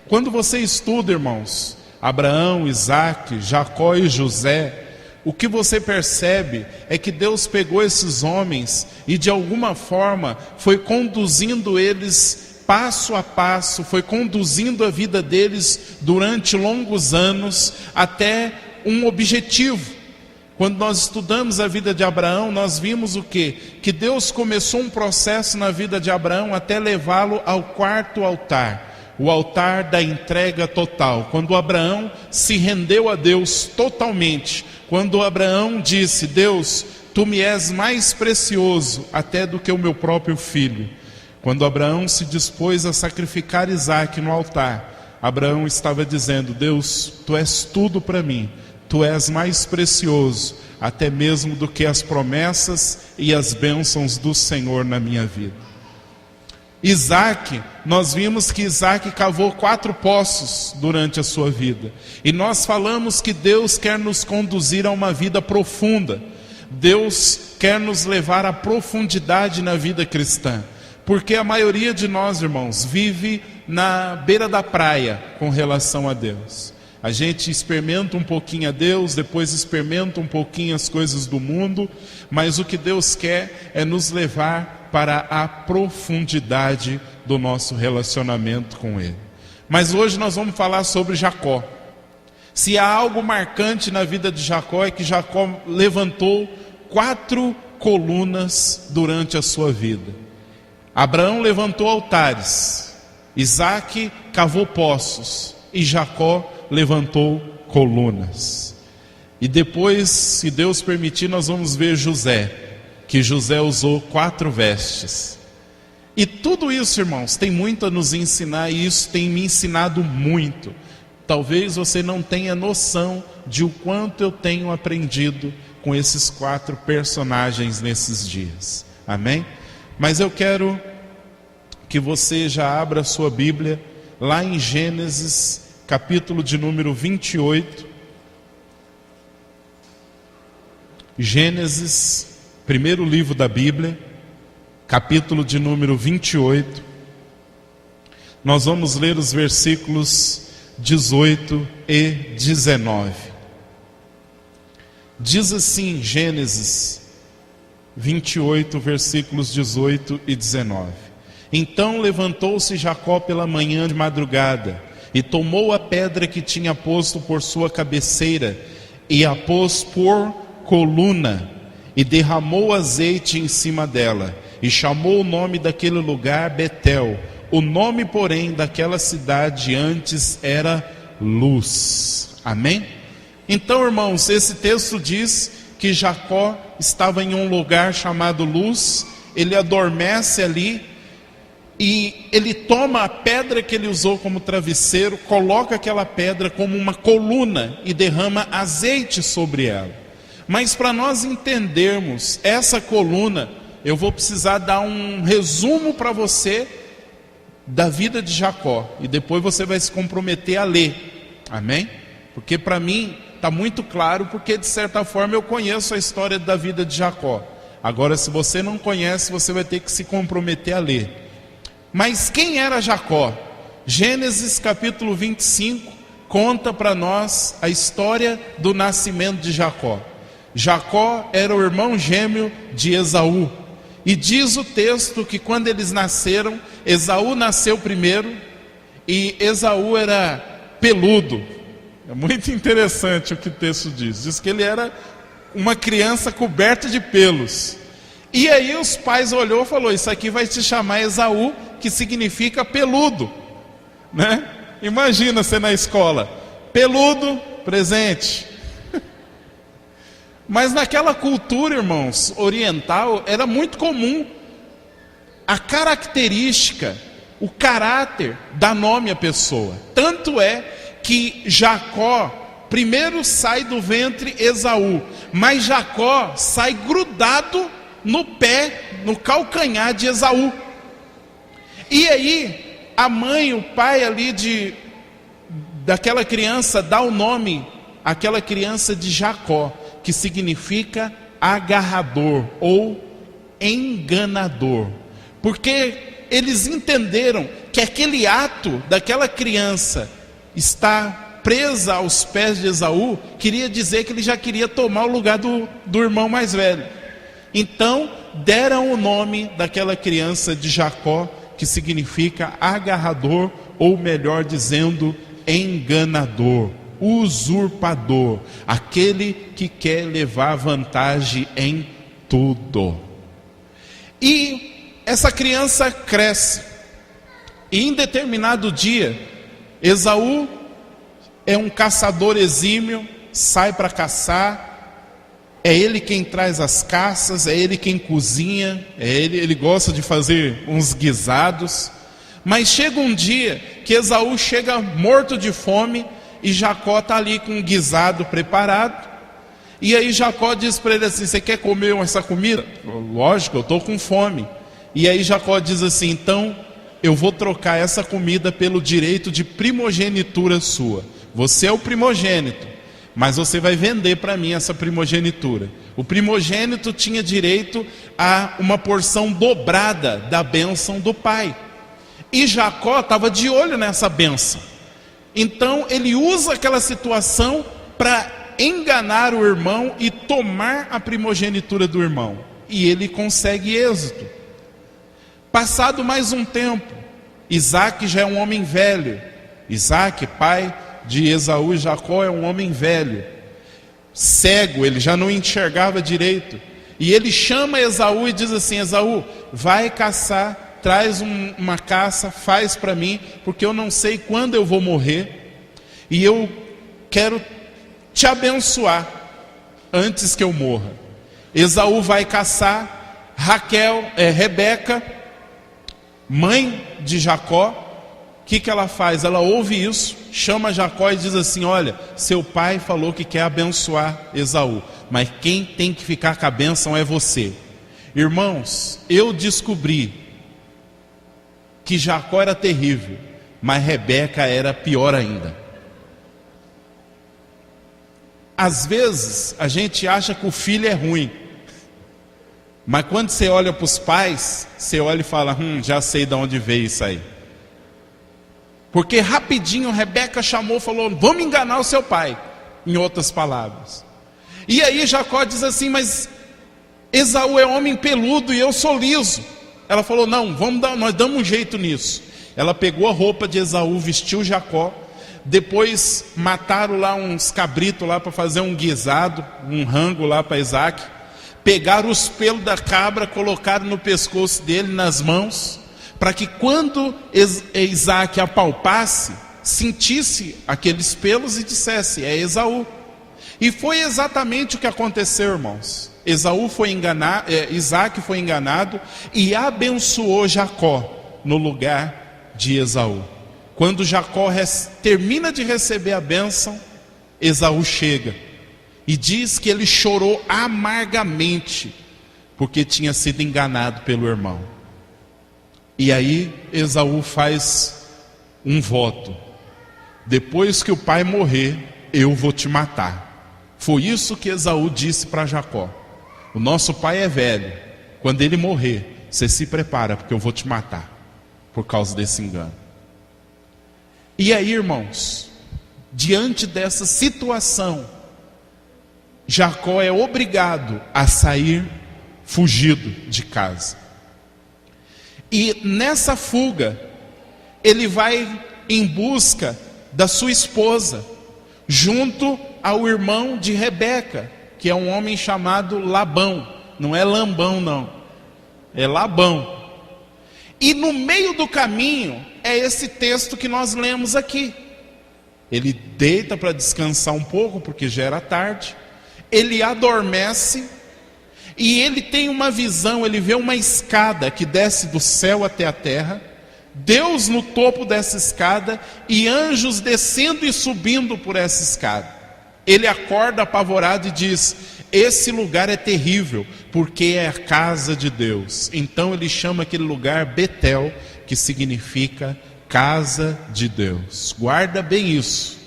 Quando você estuda, irmãos, Abraão, Isaque, Jacó e José, o que você percebe é que Deus pegou esses homens e de alguma forma foi conduzindo eles passo a passo, foi conduzindo a vida deles durante longos anos até um objetivo. Quando nós estudamos a vida de Abraão, nós vimos o quê? Que Deus começou um processo na vida de Abraão até levá-lo ao quarto altar, o altar da entrega total. Quando Abraão se rendeu a Deus totalmente, quando Abraão disse: Deus, tu me és mais precioso até do que o meu próprio filho. Quando Abraão se dispôs a sacrificar Isaque no altar, Abraão estava dizendo: Deus, tu és tudo para mim. Tu és mais precioso, até mesmo do que as promessas e as bênçãos do Senhor na minha vida. Isaque, nós vimos que Isaque cavou 4 poços durante a sua vida. E nós falamos que Deus quer nos conduzir a uma vida profunda. Deus quer nos levar à profundidade na vida cristã. Porque a maioria de nós, irmãos, vive na beira da praia com relação a Deus. A gente experimenta um pouquinho a Deus, depois experimenta um pouquinho as coisas do mundo, mas o que Deus quer é nos levar para a profundidade do nosso relacionamento com Ele. Mas hoje nós vamos falar sobre Jacó. Se há algo marcante na vida de Jacó, é que Jacó levantou 4 colunas durante a sua vida. Abraão levantou altares, Isaque cavou poços e Jacó levantou colunas. E depois, se Deus permitir, nós vamos ver José, que José usou 4 vestes. E tudo isso, irmãos, tem muito a nos ensinar, e isso tem me ensinado muito. Talvez você não tenha noção de o quanto eu tenho aprendido com esses 4 personagens nesses dias. Amém? Mas eu quero que você já abra a sua Bíblia lá em Gênesis, capítulo de número 28, Gênesis, primeiro livro da Bíblia, capítulo de número 28, nós vamos ler os versículos 18 e 19, diz assim, Gênesis 28, versículos 18 e 19, então levantou-se Jacó pela manhã de madrugada, e tomou a pedra que tinha posto por sua cabeceira, e a pôs por coluna, e derramou azeite em cima dela, e chamou o nome daquele lugar Betel. O nome, porém, daquela cidade antes era Luz. Amém? Então, irmãos, esse texto diz que Jacó estava em um lugar chamado Luz, ele adormece ali, e ele toma a pedra que ele usou como travesseiro, coloca aquela pedra como uma coluna e derrama azeite sobre ela. Mas para nós entendermos essa coluna, eu vou precisar dar um resumo para você da vida de Jacó. E depois você vai se comprometer a ler. Amém? Porque para mim está muito claro, porque de certa forma eu conheço a história da vida de Jacó. Agora, se você não conhece, você vai ter que se comprometer a ler. Mas quem era Jacó? Gênesis capítulo 25 conta para nós a história do nascimento de Jacó. Jacó era o irmão gêmeo de Esaú. E diz o texto que quando eles nasceram, Esaú nasceu primeiro e Esaú era peludo. É muito interessante o que o texto diz. Diz que ele era uma criança coberta de pelos. E aí os pais olhou e falou: isso aqui vai se chamar Esaú, que significa peludo, né? Imagina você na escola, peludo, presente. Mas naquela cultura, irmãos, oriental, era muito comum a característica, o caráter, dar nome à pessoa. Tanto é que Jacó primeiro sai do ventre Esaú, mas Jacó sai grudado no pé, no calcanhar de Esaú. E aí, a mãe, o pai ali daquela criança dá o nome àquela criança de Jacó, que significa agarrador ou enganador. porque eles entenderam que aquele ato daquela criança estar presa aos pés de Esaú queria dizer que ele já queria tomar o lugar do irmão mais velho. Então deram o nome daquela criança de Jacó, que significa agarrador, ou melhor dizendo, enganador, usurpador, aquele que quer levar vantagem em tudo. E essa criança cresce, e em determinado dia, Esaú é um caçador exímio, sai para caçar, é ele quem traz as caças, é ele quem cozinha, ele gosta de fazer uns guisados. Mas chega um dia que Esaú chega morto de fome e Jacó está ali com um guisado preparado. E aí Jacó diz para ele assim: você quer comer essa comida? Lógico, eu estou com fome. E aí Jacó diz assim: então eu vou trocar essa comida pelo direito de primogenitura sua. Você é o primogênito, mas você vai vender para mim essa primogenitura. O primogênito tinha direito a uma porção dobrada da bênção do pai. E Jacó estava de olho nessa bênção. Então ele usa aquela situação para enganar o irmão e tomar a primogenitura do irmão. E ele consegue êxito. Passado mais um tempo, Isaac já é um homem velho. Isaac, pai de Esaú e Jacó, é um homem velho, cego, ele já não enxergava direito. E ele chama Esaú e diz assim: Esaú, vai caçar, traz uma caça, faz para mim, porque eu não sei quando eu vou morrer, e eu quero te abençoar antes que eu morra. Esaú vai caçar. Rebeca, mãe de Jacó, o que ela faz? Ela ouve isso, chama Jacó e diz assim: olha, seu pai falou que quer abençoar Esaú, mas quem tem que ficar com a bênção é você. Irmãos, eu descobri que Jacó era terrível, mas Rebeca era pior ainda. Às vezes a gente acha que o filho é ruim, mas quando você olha para os pais, você olha e fala: já sei de onde veio isso aí. Porque rapidinho Rebeca chamou, falou: vamos enganar o seu pai, em outras palavras. E aí Jacó diz assim: mas Esaú é homem peludo e eu sou liso. Ela falou: não, nós damos um jeito nisso. Ela pegou a roupa de Esaú, vestiu Jacó. Depois mataram lá uns cabritos lá para fazer um guisado, um rango lá para Isaac. Pegaram os pelos da cabra, colocaram no pescoço dele, nas mãos, para que quando Isaac apalpasse, sentisse aqueles pelos e dissesse: é Esaú. E foi exatamente o que aconteceu, irmãos. Isaac foi enganado e abençoou Jacó no lugar de Esaú. Quando Jacó termina de receber a bênção, Esaú chega e diz que ele chorou amargamente porque tinha sido enganado pelo irmão. E aí Esaú faz um voto: depois que o pai morrer, eu vou te matar. Foi isso que Esaú disse para Jacó: o nosso pai é velho, quando ele morrer, você se prepara, porque eu vou te matar, por causa desse engano. E aí, irmãos, diante dessa situação, Jacó é obrigado a sair fugido de casa. E nessa fuga, ele vai em busca da sua esposa, junto ao irmão de Rebeca, que é um homem chamado Labão. Não é Lambão não, é Labão. E no meio do caminho é esse texto que nós lemos aqui. Ele deita para descansar um pouco, porque já era tarde. Ele adormece e ele tem uma visão. Ele vê uma escada que desce do céu até a terra, Deus no topo dessa escada e anjos descendo e subindo por essa escada. Ele acorda apavorado e diz: esse lugar é terrível, porque é a casa de Deus. Então ele chama aquele lugar Betel, que significa casa de Deus. Guarda bem isso.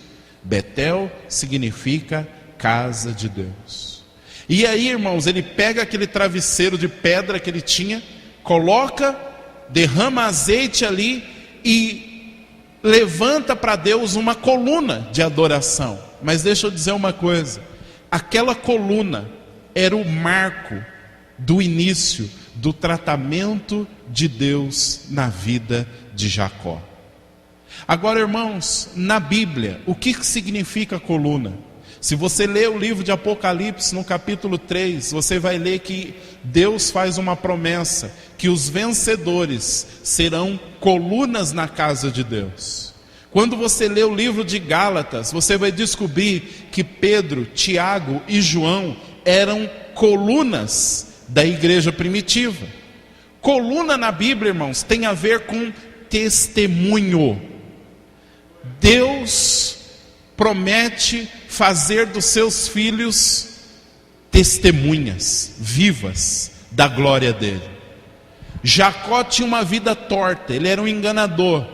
Betel significa casa de Deus. E aí, irmãos, ele pega aquele travesseiro de pedra que ele tinha, coloca derrama azeite ali e levanta para Deus uma coluna de adoração. Mas deixa eu dizer uma coisa, aquela coluna era o marco do início do tratamento de Deus na vida de Jacó. Agora, irmãos, na Bíblia, o que significa coluna? Se você ler o livro de Apocalipse, no capítulo 3, você vai ler que Deus faz uma promessa, que os vencedores serão colunas na casa de Deus. Quando você lê o livro de Gálatas, você vai descobrir que Pedro, Tiago e João eram colunas da igreja primitiva. Coluna na Bíblia, irmãos, tem a ver com testemunho. Deus promete fazer dos seus filhos testemunhas vivas da glória dele. Jacó tinha uma vida torta, ele era um enganador,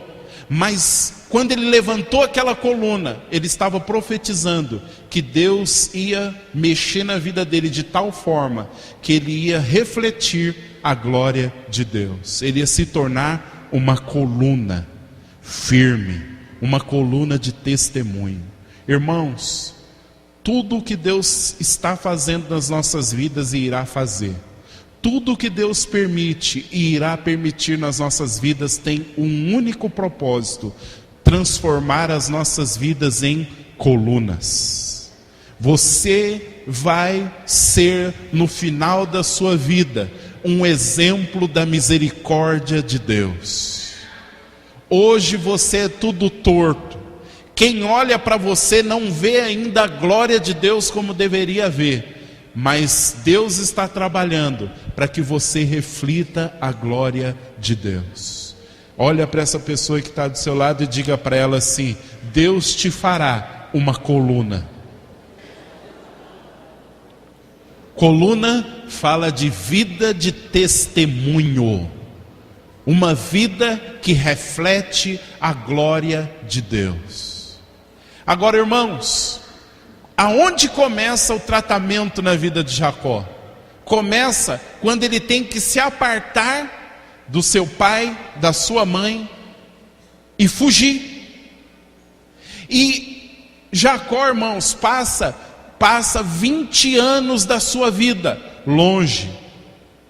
mas quando ele levantou aquela coluna, ele estava profetizando que Deus ia mexer na vida dele de tal forma que ele ia refletir a glória de Deus. Ele ia se tornar uma coluna firme, uma coluna de testemunho. Irmãos, tudo o que Deus está fazendo nas nossas vidas e irá fazer, tudo o que Deus permite e irá permitir nas nossas vidas tem um único propósito: transformar as nossas vidas em colunas. Você vai ser, no final da sua vida, um exemplo da misericórdia de Deus. Hoje você é tudo torto. Quem olha para você não vê ainda a glória de Deus como deveria ver, mas Deus está trabalhando para que você reflita a glória de Deus. Olha para essa pessoa que está do seu lado e diga para ela assim: Deus te fará uma coluna. Coluna fala de vida de testemunho, uma vida que reflete a glória de Deus. Agora, irmãos, aonde começa o tratamento na vida de Jacó? Começa quando ele tem que se apartar do seu pai, da sua mãe e fugir. E Jacó, irmãos, passa 20 anos da sua vida longe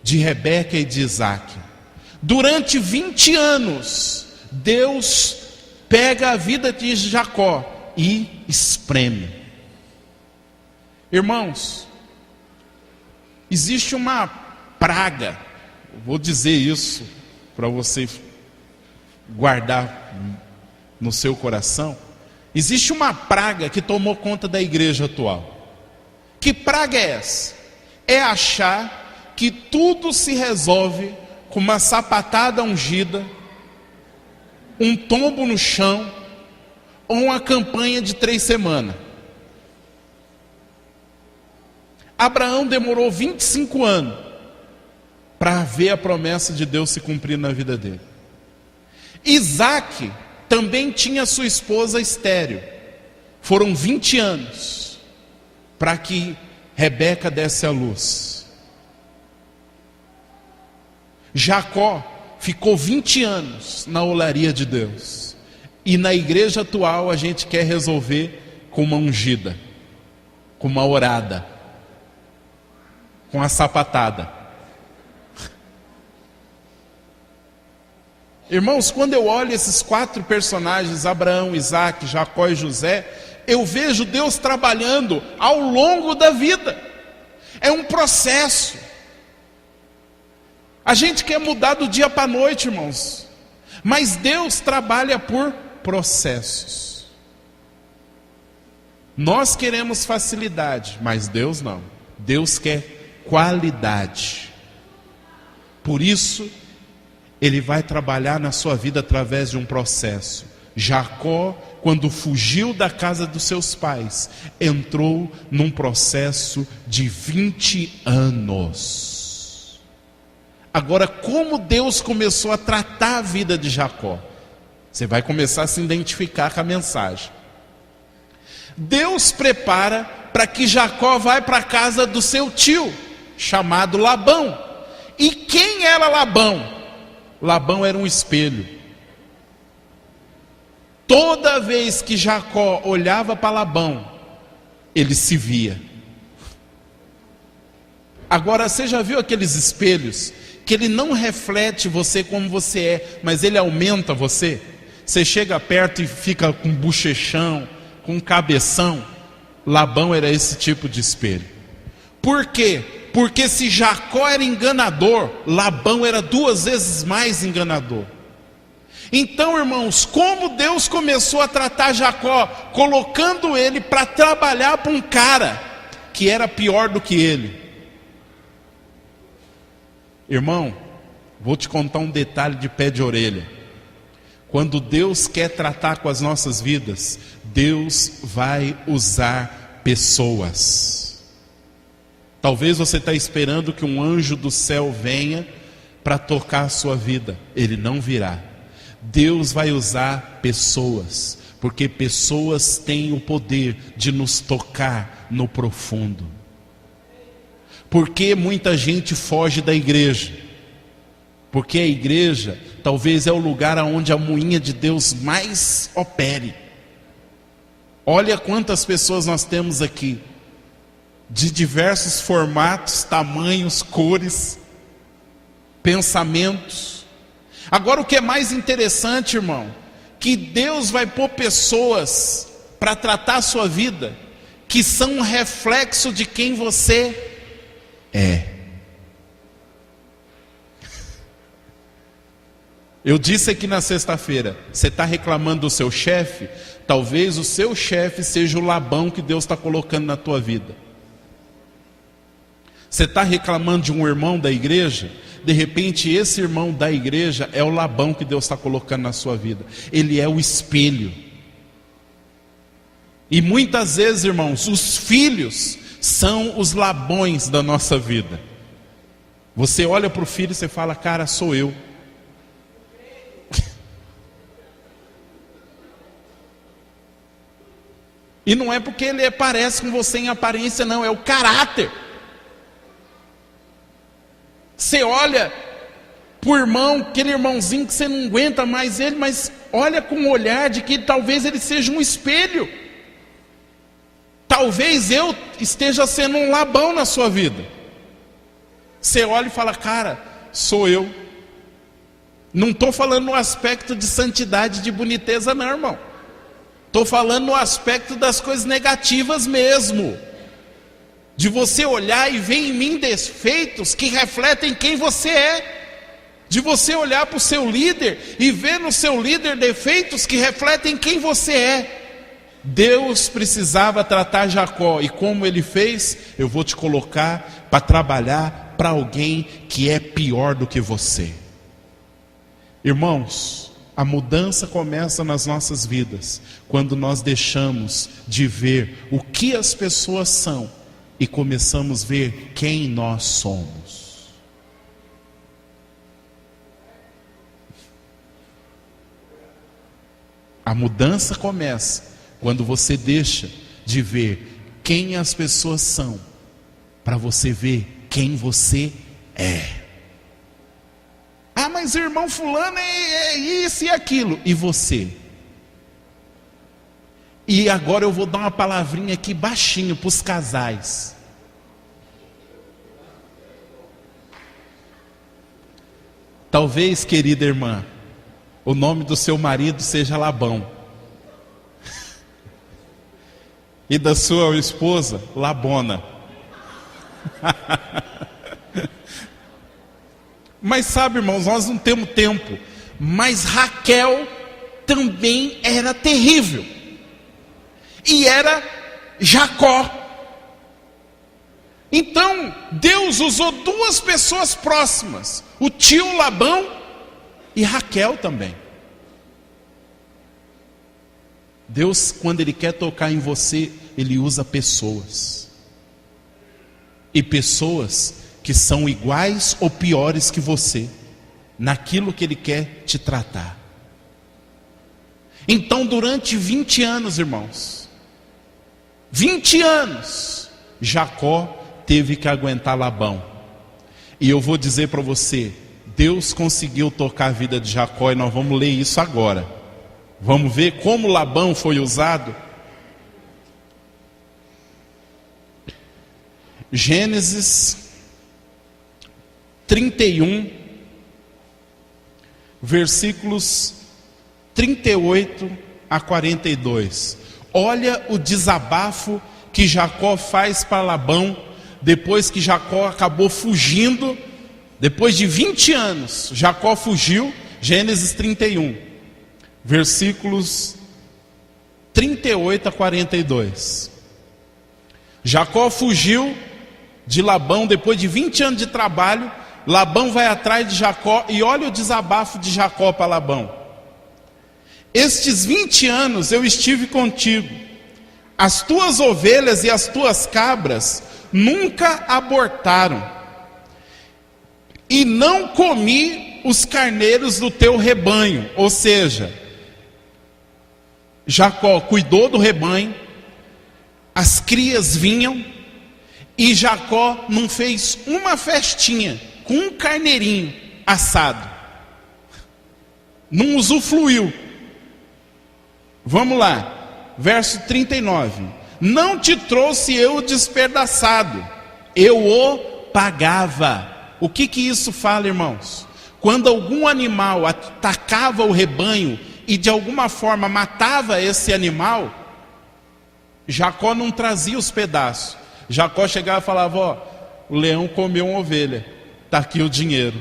de Rebeca e de Isaac. Durante 20 anos, Deus pega a vida de Jacó e espreme. Irmãos, existe uma praga, vou dizer isso para você guardar no seu coração. Existe uma praga que tomou conta da igreja atual. Que praga é essa? É achar que tudo se resolve com uma sapatada ungida, um tombo no chão ou uma campanha de 3 semanas. Abraão demorou 25 anos para ver a promessa de Deus se cumprir na vida dele. Isaac também tinha sua esposa estéril. Foram 20 anos para que Rebeca desse à luz. Jacó ficou 20 anos na olaria de Deus. E na igreja atual a gente quer resolver com uma ungida, com uma orada, com a sapatada. Irmãos, quando eu olho esses 4 personagens, Abraão, Isaac, Jacó e José, eu vejo Deus trabalhando ao longo da vida. É um processo. A gente quer mudar do dia para a noite, irmãos, mas Deus trabalha por processos. Nós queremos facilidade, mas Deus não. Deus quer qualidade. Por isso, Ele vai trabalhar na sua vida através de um processo. Jacó, quando fugiu da casa dos seus pais, entrou num processo de 20 anos. Agora, como Deus começou a tratar a vida de Jacó? Você vai começar a se identificar com a mensagem. Deus prepara para que Jacó vá para a casa do seu tio, chamado Labão. E quem era Labão? Labão era um espelho. Toda vez que Jacó olhava para Labão, ele se via. Agora, você já viu aqueles espelhos que ele não reflete você como você é, mas ele aumenta você? Você chega perto e fica com bochechão, com cabeção. Labão era esse tipo de espelho. Por quê? Porque se Jacó era enganador, Labão era 2 vezes mais enganador. Então, irmãos, como Deus começou a tratar Jacó, colocando ele para trabalhar para um cara que era pior do que ele. Irmão, vou te contar um detalhe de pé de orelha. Quando Deus quer tratar com as nossas vidas, Deus vai usar pessoas. Talvez você está esperando que um anjo do céu venha para tocar a sua vida. Ele não virá. Deus vai usar pessoas, porque pessoas têm o poder de nos tocar no profundo. Por que muita gente foge da igreja? Porque a igreja talvez é o lugar onde a moinha de Deus mais opere. Olha quantas pessoas nós temos aqui, de diversos formatos, tamanhos, cores, pensamentos. Agora, o que é mais interessante, irmão, que Deus vai pôr pessoas para tratar a sua vida, que são um reflexo de quem você é. Eu disse aqui na sexta-feira, você está reclamando do seu chefe? Talvez o seu chefe seja o Labão que Deus está colocando na tua vida. Você está reclamando de um irmão da igreja? De repente esse irmão da igreja é o Labão que Deus está colocando na sua vida. Ele é o espelho. E muitas vezes, irmãos, os filhos são os Labões da nossa vida. Você olha para o filho e você fala, cara, sou eu. E não é porque ele parece com você em aparência, não, é o caráter. Você olha para o irmão, aquele irmãozinho que você não aguenta mais ele, mas olha com o olhar de que talvez ele seja um espelho. Talvez eu esteja sendo um Labão na sua vida. Você olha e fala, cara, sou eu. Não estou falando no aspecto de santidade, de boniteza não, irmão. Estou falando no aspecto das coisas negativas mesmo. De você olhar e ver em mim defeitos que refletem quem você é. De você olhar para o seu líder e ver no seu líder defeitos que refletem quem você é. Deus precisava tratar Jacó, e como ele fez, eu vou te colocar para trabalhar para alguém que é pior do que você. Irmãos, a mudança começa nas nossas vidas, quando nós deixamos de ver o que as pessoas são e começamos a ver quem nós somos. A mudança começa quando você deixa de ver quem as pessoas são, para você ver quem você é. Ah, mas o irmão fulano é isso e aquilo. E você? E agora eu vou dar uma palavrinha aqui baixinho para os casais. Talvez, querida irmã, o nome do seu marido seja Labão. E da sua esposa, Labona. Mas sabe, irmãos, nós não temos tempo. Mas Raquel também era terrível. E era Jacó. Então, Deus usou 2 pessoas próximas. O tio Labão e Raquel também. Deus, quando Ele quer tocar em você, Ele usa pessoas. E pessoas que são iguais ou piores que você, naquilo que Ele quer te tratar. Então, durante 20 anos, irmãos, 20 anos, Jacó teve que aguentar Labão. E eu vou dizer para você, Deus conseguiu tocar a vida de Jacó, e nós vamos ler isso agora. Vamos ver como Labão foi usado. Gênesis 31, versículos 38 a 42. Olha o desabafo que Jacó faz para Labão, depois que Jacó acabou fugindo. Depois de 20 anos, Jacó fugiu. Gênesis 31, versículos 38 a 42. Jacó fugiu de Labão depois de 20 anos de trabalho. Labão vai atrás de Jacó, e olha o desabafo de Jacó para Labão. Estes 20 anos eu estive contigo, as tuas ovelhas e as tuas cabras nunca abortaram, e não comi os carneiros do teu rebanho. Ou seja, Jacó cuidou do rebanho, as crias vinham, e Jacó não fez uma festinha com um carneirinho assado, não usufruiu. Vamos lá, verso 39. Não te trouxe eu o despedaçado, eu o pagava. O que isso fala, irmãos? Quando algum animal atacava o rebanho e de alguma forma matava esse animal, Jacó não trazia os pedaços. Jacó chegava e falava: ó, o leão comeu uma ovelha, está aqui o dinheiro,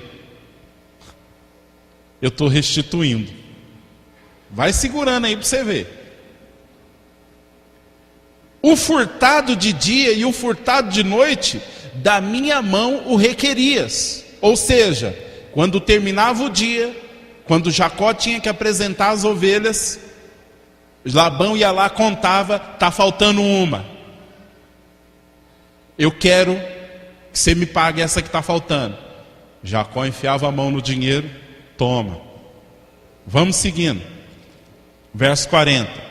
eu estou restituindo. Vai segurando aí para você ver. O furtado de dia e o furtado de noite, da minha mão o requerias. Ou seja, quando terminava o dia, quando Jacó tinha que apresentar as ovelhas, Labão ia lá, contava: está faltando uma, eu quero que você me pague essa que está faltando. Jacó enfiava a mão no dinheiro, toma. Vamos seguindo, verso 40.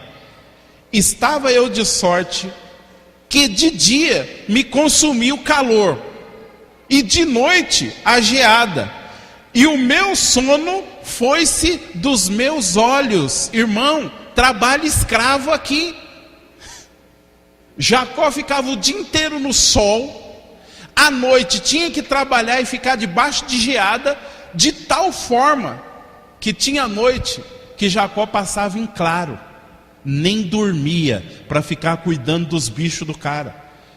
Estava eu de sorte que de dia me consumia o calor, e de noite a geada, e o meu sono foi-se dos meus olhos. Irmão, trabalho escravo aqui. Jacó ficava o dia inteiro no sol, à noite tinha que trabalhar e ficar debaixo de geada, de tal forma que tinha noite que Jacó passava em claro, nem dormia para ficar cuidando dos bichos do cara.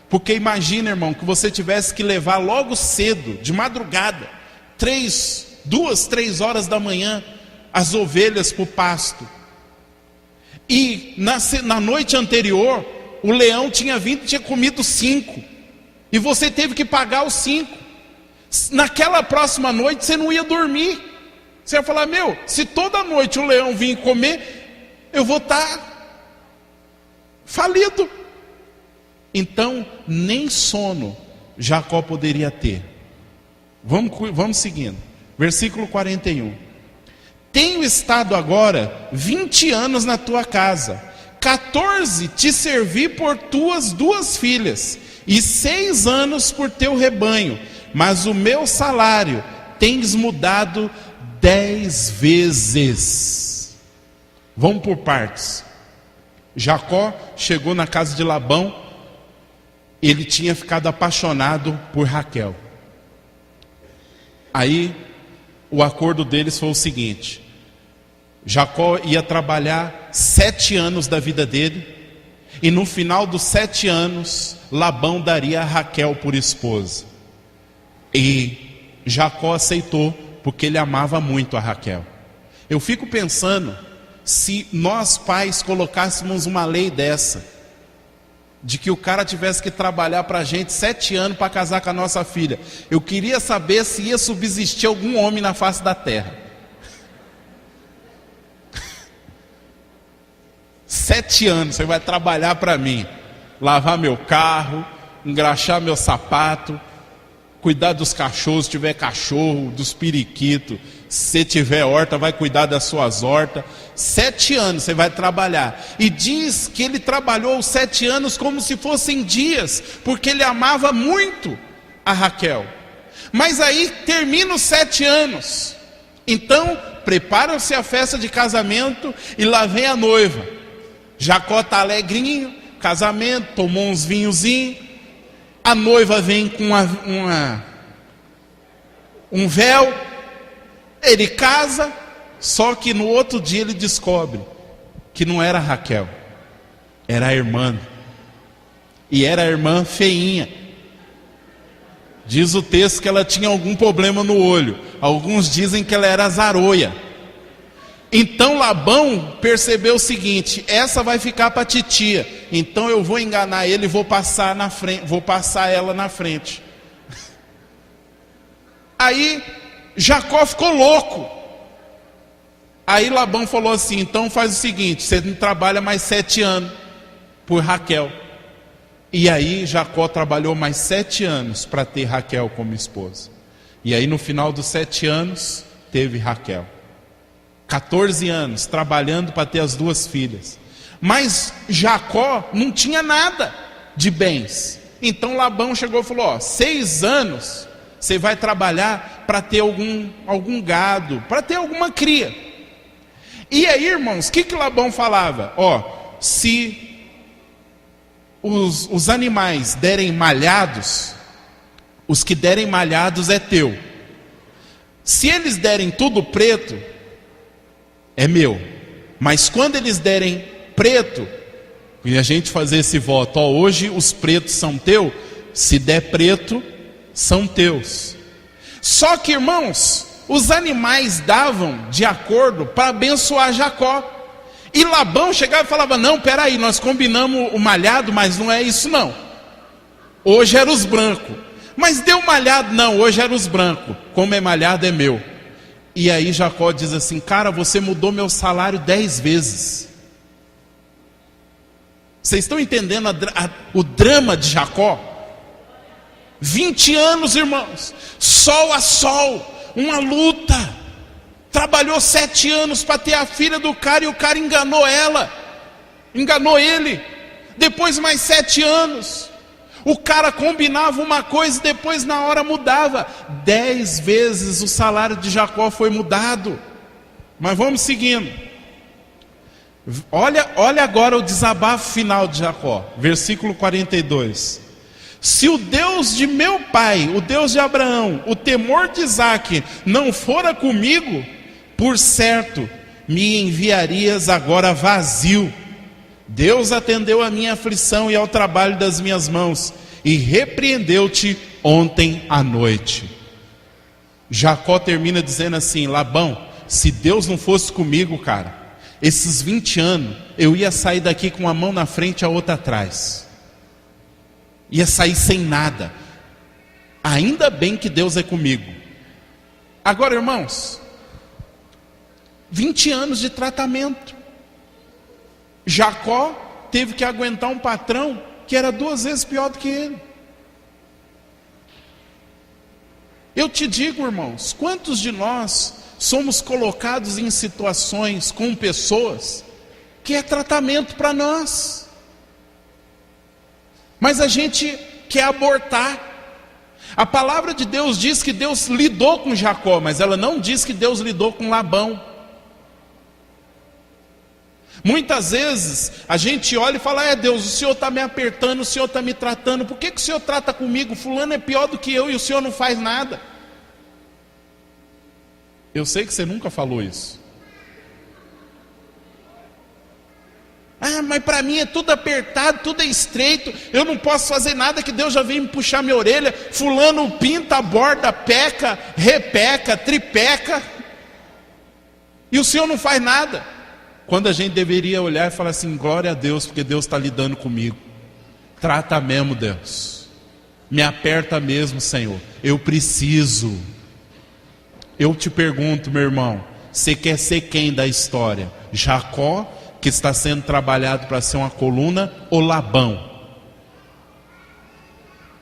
Porque imagina, irmão, que você tivesse que levar logo cedo, de madrugada, 2, 3 horas da manhã, as ovelhas para o pasto, e na noite anterior o leão tinha vindo e tinha comido 5, e você teve que pagar os 5. Naquela próxima noite você não ia dormir. Você ia falar: meu, se toda noite o leão vir comer, eu vou estar falido. Então nem sono Jacó poderia ter. Vamos seguindo, versículo 41. Tenho estado agora 20 anos na tua casa, 14 te servi por tuas 2 filhas, e 6 anos por teu rebanho, mas o meu salário tens mudado 10 vezes. Vamos por partes. Jacó chegou na casa de Labão, ele tinha ficado apaixonado por Raquel. Aí o acordo deles foi o seguinte: Jacó ia trabalhar 7 anos da vida dele, e no final dos 7 anos Labão daria a Raquel por esposa. E Jacó aceitou, porque ele amava muito a Raquel. Eu fico pensando, se nós pais colocássemos uma lei dessa, de que o cara tivesse que trabalhar para a gente 7 anos para casar com a nossa filha, eu queria saber se ia subsistir algum homem na face da terra. 7 anos você vai trabalhar para mim, lavar meu carro, engraxar meu sapato, cuidar dos cachorros, se tiver cachorro, dos periquitos, se tiver horta, vai cuidar das suas hortas. 7 anos você vai trabalhar. E diz que ele trabalhou os 7 anos como se fossem dias, porque ele amava muito a Raquel. Mas aí termina os 7 anos. Então, prepara-se a festa de casamento e lá vem a noiva. Jacó está alegrinho, casamento, tomou uns vinhozinhos. A noiva vem com um véu. Ele casa, só que no outro dia ele descobre que não era Raquel, era a irmã. E era a irmã feinha. Diz o texto que ela tinha algum problema no olho. Alguns dizem que ela era azaroia. Então Labão percebeu o seguinte: essa vai ficar para a titia. Então eu vou enganar ele e vou passar ela na frente. Aí Jacó ficou louco. Aí Labão falou assim: então faz o seguinte, você não trabalha mais 7 anos por Raquel. E aí Jacó trabalhou mais 7 anos para ter Raquel como esposa. E aí no final dos 7 anos teve Raquel. 14 anos trabalhando para ter as 2 filhas. Mas Jacó não tinha nada de bens. Então Labão chegou e falou: 6 anos você vai trabalhar para ter algum gado, para ter alguma cria. E aí, irmãos, o que Labão falava? Se os animais derem malhados, os que derem malhados é teu. Se eles derem tudo preto, é meu. Mas quando eles derem preto, e a gente fazer esse voto, hoje os pretos são teus, se der preto, são teus. Só que, irmãos, os animais davam de acordo para abençoar Jacó. E Labão chegava e falava: não, peraí, nós combinamos o malhado, mas não é isso não. Hoje era os brancos. Mas deu malhado? Não, hoje era os brancos. Como é malhado é meu. E aí Jacó diz assim: cara, você mudou meu salário 10 vezes. Vocês estão entendendo o drama de Jacó? 20 anos, irmãos, sol a sol, uma luta. Trabalhou 7 anos para ter a filha do cara e o cara enganou ele. Depois mais 7 anos. O cara combinava uma coisa e depois na hora mudava. 10 vezes o salário de Jacó foi mudado. Mas vamos seguindo. Olha agora o desabafo final de Jacó. Versículo 42. Se o Deus de meu pai, o Deus de Abraão, o temor de Isaque, não fora comigo, por certo, me enviarias agora vazio. Deus atendeu a minha aflição e ao trabalho das minhas mãos, e repreendeu-te ontem à noite. Jacó termina dizendo assim: Labão, se Deus não fosse comigo, cara, esses 20 anos, eu ia sair daqui com uma mão na frente e a outra atrás. Ia sair sem nada. Ainda bem que Deus é comigo. Agora, irmãos, 20 anos de tratamento. Jacó teve que aguentar um patrão que era 2 vezes pior do que ele. Eu te digo, irmãos, quantos de nós somos colocados em situações com pessoas que é tratamento para nós, mas a gente quer abortar. A palavra de Deus diz que Deus lidou com Jacó, mas ela não diz que Deus lidou com Labão. Muitas vezes a gente olha e fala: Deus, o Senhor está me apertando, o Senhor está me tratando, por que o Senhor trata comigo? Fulano é pior do que eu e o Senhor não faz nada. Eu sei que você nunca falou isso. Mas para mim é tudo apertado, tudo é estreito, eu não posso fazer nada que Deus já vem me puxar minha orelha. Fulano pinta, borda, peca, repeca, tripeca, e o Senhor não faz nada. Quando a gente deveria olhar e falar assim: glória a Deus, porque Deus está lidando comigo. Trata mesmo, Deus. Me aperta mesmo, Senhor. Eu preciso. Eu te pergunto, meu irmão, você quer ser quem da história? Jacó, que está sendo trabalhado para ser uma coluna, ou Labão?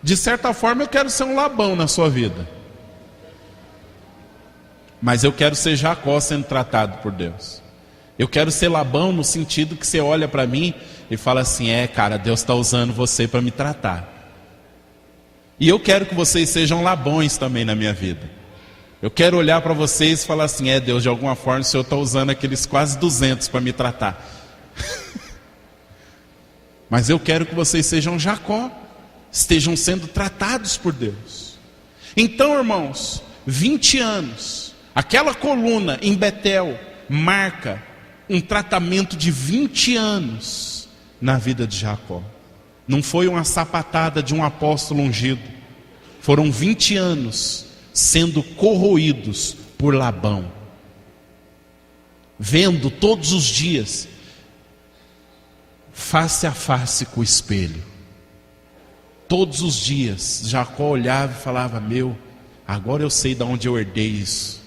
De certa forma eu quero ser um Labão na sua vida, mas eu quero ser Jacó sendo tratado por Deus. Eu quero ser Labão no sentido que você olha para mim e fala assim: cara, Deus está usando você para me tratar. E eu quero que vocês sejam Labões também na minha vida. Eu quero olhar para vocês e falar assim: Deus, de alguma forma o Senhor está usando aqueles quase 200 para me tratar. Mas eu quero que vocês sejam Jacó, estejam sendo tratados por Deus. Então, irmãos, 20 anos, aquela coluna em Betel marca um tratamento de 20 anos na vida de Jacó. Não foi uma sapatada de um apóstolo ungido. Foram 20 anos sendo corroídos por Labão, vendo todos os dias face a face com o espelho. Todos os dias Jacó olhava e falava: agora eu sei de onde eu herdei isso.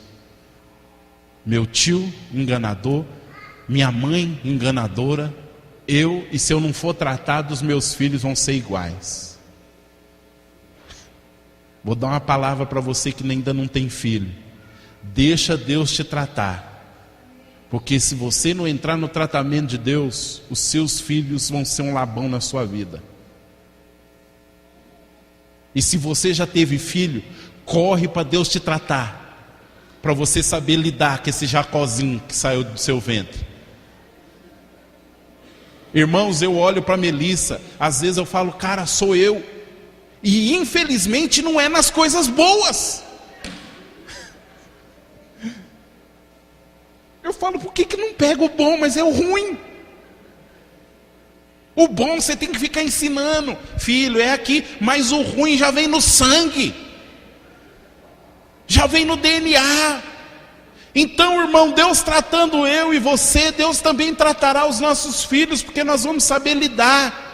Meu tio enganador, minha mãe enganadora, e se eu não for tratado, os meus filhos vão ser iguais. Vou dar uma palavra para você que ainda não tem filho: deixa Deus te tratar, porque se você não entrar no tratamento de Deus, os seus filhos vão ser um Labão na sua vida. E se você já teve filho, corre para Deus te tratar, para você saber lidar com esse Jacózinho que saiu do seu ventre. Irmãos, eu olho para Melissa, às vezes eu falo: cara, sou eu. E infelizmente não é nas coisas boas. Eu falo: por que não pega o bom, mas é o ruim? O bom você tem que ficar ensinando: filho, é aqui, mas o ruim já vem no sangue, já vem no DNA. Então, irmão, Deus tratando eu e você, Deus também tratará os nossos filhos, porque nós vamos saber lidar.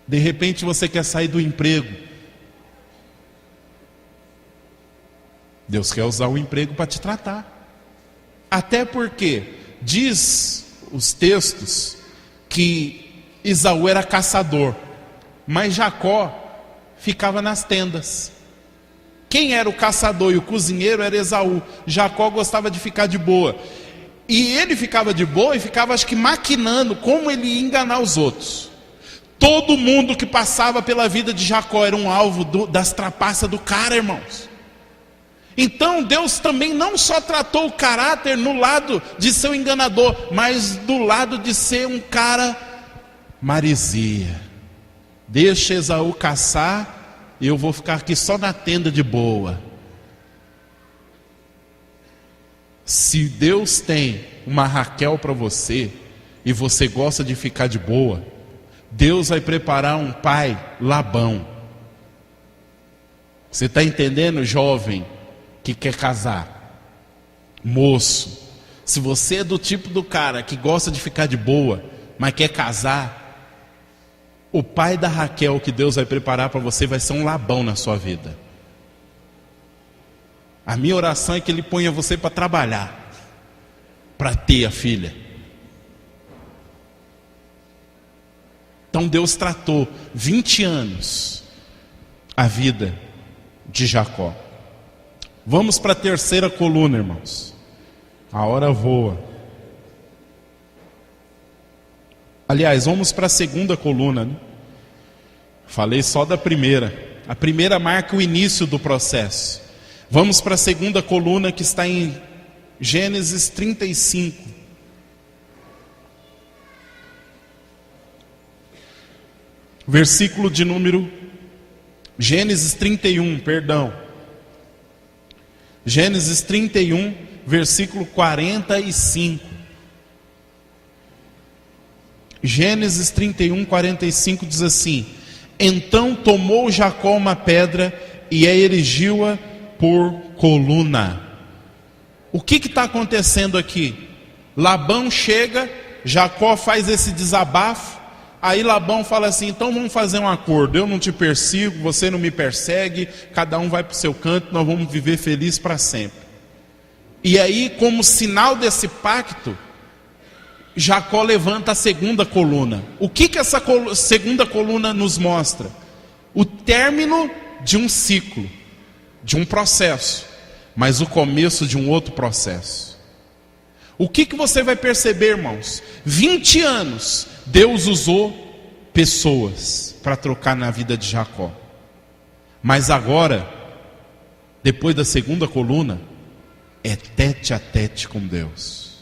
De repente você quer sair do emprego, Deus quer usar o emprego para te tratar. Até porque diz os textos que Esaú era caçador, mas Jacó ficava nas tendas. Quem era o caçador e o cozinheiro era Esaú. Jacó gostava de ficar de boa. E ele ficava de boa e ficava, acho que, maquinando como ele ia enganar os outros. Todo mundo que passava pela vida de Jacó era um alvo das trapaças do cara, irmãos. Então Deus também não só tratou o caráter no lado de ser um enganador, mas do lado de ser um cara maresia. Deixa Esaú caçar, e eu vou ficar aqui só na tenda de boa. Se Deus tem uma Raquel para você, e você gosta de ficar de boa, Deus vai preparar um pai Labão. Você está entendendo, jovem que quer casar? Moço, se você é do tipo do cara que gosta de ficar de boa, mas quer casar, o pai da Raquel que Deus vai preparar para você vai ser um Labão na sua vida. A minha oração é que ele ponha você para trabalhar, para ter a filha. Então Deus tratou 20 anos a vida de Jacó. Vamos para a terceira coluna, irmãos. A hora voa. Aliás, vamos para a segunda coluna, né? Falei só da primeira. A primeira marca o início do processo. Vamos para a segunda coluna, que está em Gênesis 35. Versículo de número... Gênesis 31, perdão. Gênesis 31, versículo 45. Gênesis 31, 45 diz assim: então tomou Jacó uma pedra e a erigiu-a por coluna. O que está acontecendo aqui? Labão chega, Jacó faz esse desabafo, aí Labão fala assim: então vamos fazer um acordo, eu não te persigo, você não me persegue, cada um vai para o seu canto, nós vamos viver feliz para sempre. E aí, como sinal desse pacto, Jacó levanta a segunda coluna. O que essa segunda coluna nos mostra? O término de um ciclo, de um processo, mas o começo de um outro processo. O que você vai perceber, irmãos? 20 anos Deus usou pessoas para trocar na vida de Jacó. Mas agora, depois da segunda coluna, é tete a tete com Deus.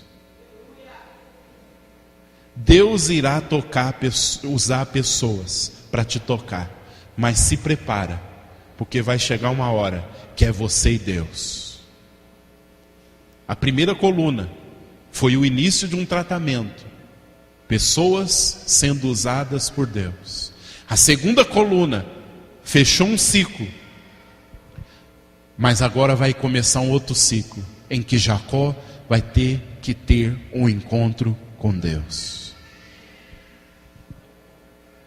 Deus irá usar pessoas para te tocar, mas se prepara, porque vai chegar uma hora que é você e Deus. A primeira coluna foi o início de um tratamento, pessoas sendo usadas por Deus. A segunda coluna fechou um ciclo, mas agora vai começar um outro ciclo, em que Jacó vai ter que ter um encontro com Deus.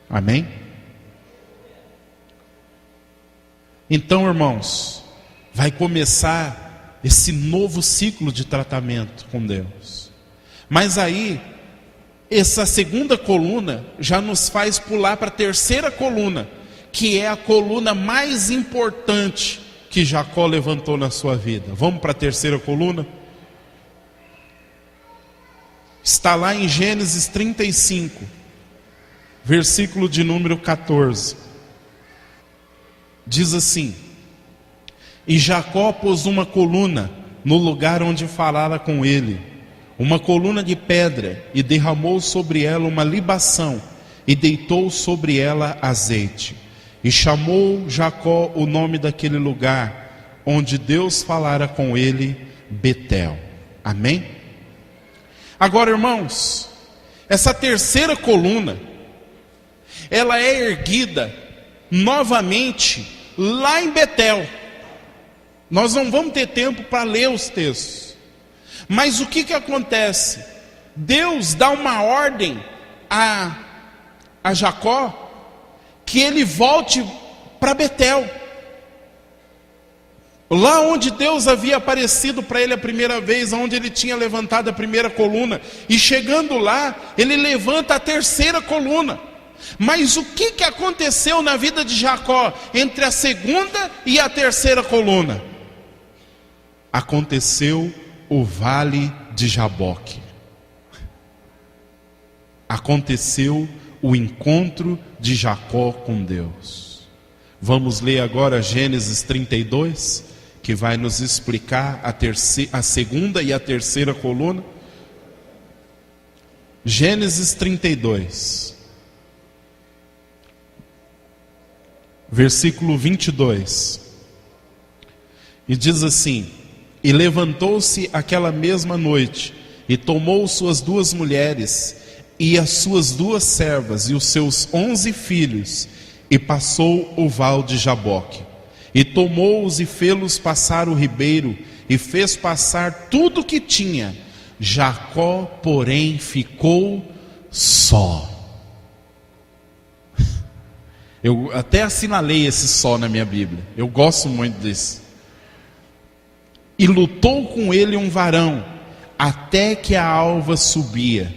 Amém? Então, irmãos, vai começar esse novo ciclo de tratamento com Deus. Mas aí, essa segunda coluna já nos faz pular para a terceira coluna, que é a coluna mais importante que Jacó levantou na sua vida. Vamos para a terceira coluna? Está lá em Gênesis 35, versículo de número 14. Diz assim: E Jacó pôs uma coluna no lugar onde falara com ele, uma coluna de pedra, e derramou sobre ela uma libação, e deitou sobre ela azeite. E chamou Jacó o nome daquele lugar onde Deus falara com ele, Betel. Amém? Agora, irmãos, essa terceira coluna, ela é erguida novamente lá em Betel. Nós não vamos ter tempo para ler os textos, mas o que acontece? Deus dá uma ordem a Jacó, que ele volte para Betel, lá onde Deus havia aparecido para ele a primeira vez, onde ele tinha levantado a primeira coluna. E chegando lá, ele levanta a terceira coluna. Mas o que aconteceu na vida de Jacó entre a segunda e a terceira coluna? Aconteceu o vale de Jaboque. Aconteceu o encontro de Jacó com Deus. Vamos ler agora Gênesis 32, que vai nos explicar a segunda e a terceira coluna. Gênesis 32, versículo 22. E diz assim: E levantou-se aquela mesma noite, e tomou suas 2 mulheres, e as suas 2 servas, e os seus 11 filhos, e passou o val de Jaboque. E tomou-os e fê-los passar o ribeiro, e fez passar tudo o que tinha. Jacó, porém, ficou só. Eu até assinalei esse só na minha Bíblia, eu gosto muito desse. E lutou com ele um varão, até que a alva subia.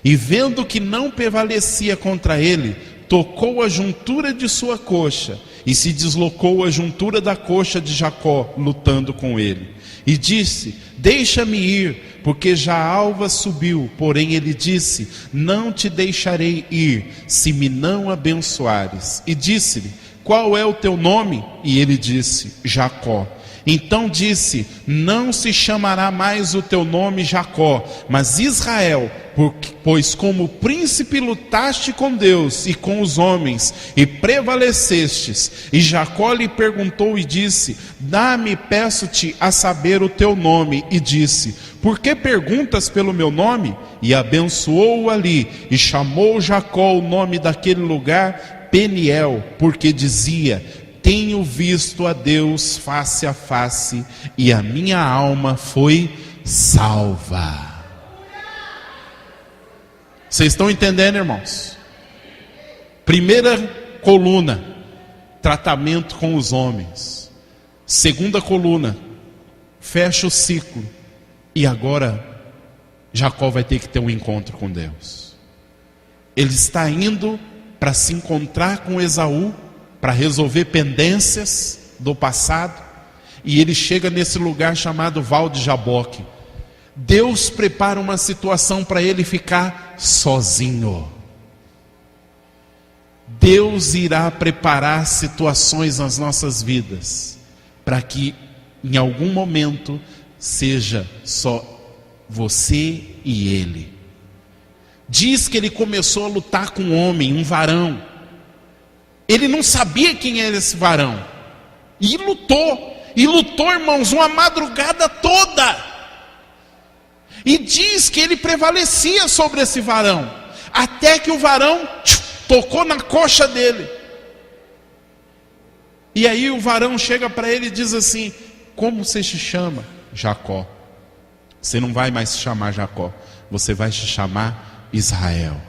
E vendo que não prevalecia contra ele, tocou a juntura de sua coxa, e se deslocou a juntura da coxa de Jacó, lutando com ele. E disse: Deixa-me ir, porque já a alva subiu. Porém ele disse: Não te deixarei ir, se me não abençoares. E disse-lhe: Qual é o teu nome? E ele disse: Jacó. Então disse: Não se chamará mais o teu nome Jacó, mas Israel, pois como príncipe lutaste com Deus e com os homens, e prevalecestes. E Jacó lhe perguntou e disse: Dá-me, peço-te, a saber o teu nome. E disse: Por que perguntas pelo meu nome? E abençoou-o ali, e chamou Jacó o nome daquele lugar Peniel, porque dizia: Tenho visto a Deus face a face, e a minha alma foi salva. Vocês estão entendendo, irmãos? Primeira coluna, tratamento com os homens. Segunda coluna, fecha o ciclo. E agora Jacó vai ter que ter um encontro com Deus. Ele está indo para se encontrar com Esaú, para resolver pendências do passado, e ele chega nesse lugar chamado Val de Jaboque. Deus prepara uma situação para ele ficar sozinho. Deus irá preparar situações nas nossas vidas para que em algum momento seja só você e Ele. Diz que ele começou a lutar com um homem, um varão. Ele não sabia quem era esse varão. E lutou, irmãos, uma madrugada toda. E diz que ele prevalecia sobre esse varão, até que o varão tocou na coxa dele. E aí o varão chega para ele e diz assim: como você se chama? Jacó. Você não vai mais se chamar Jacó, você vai se chamar Israel.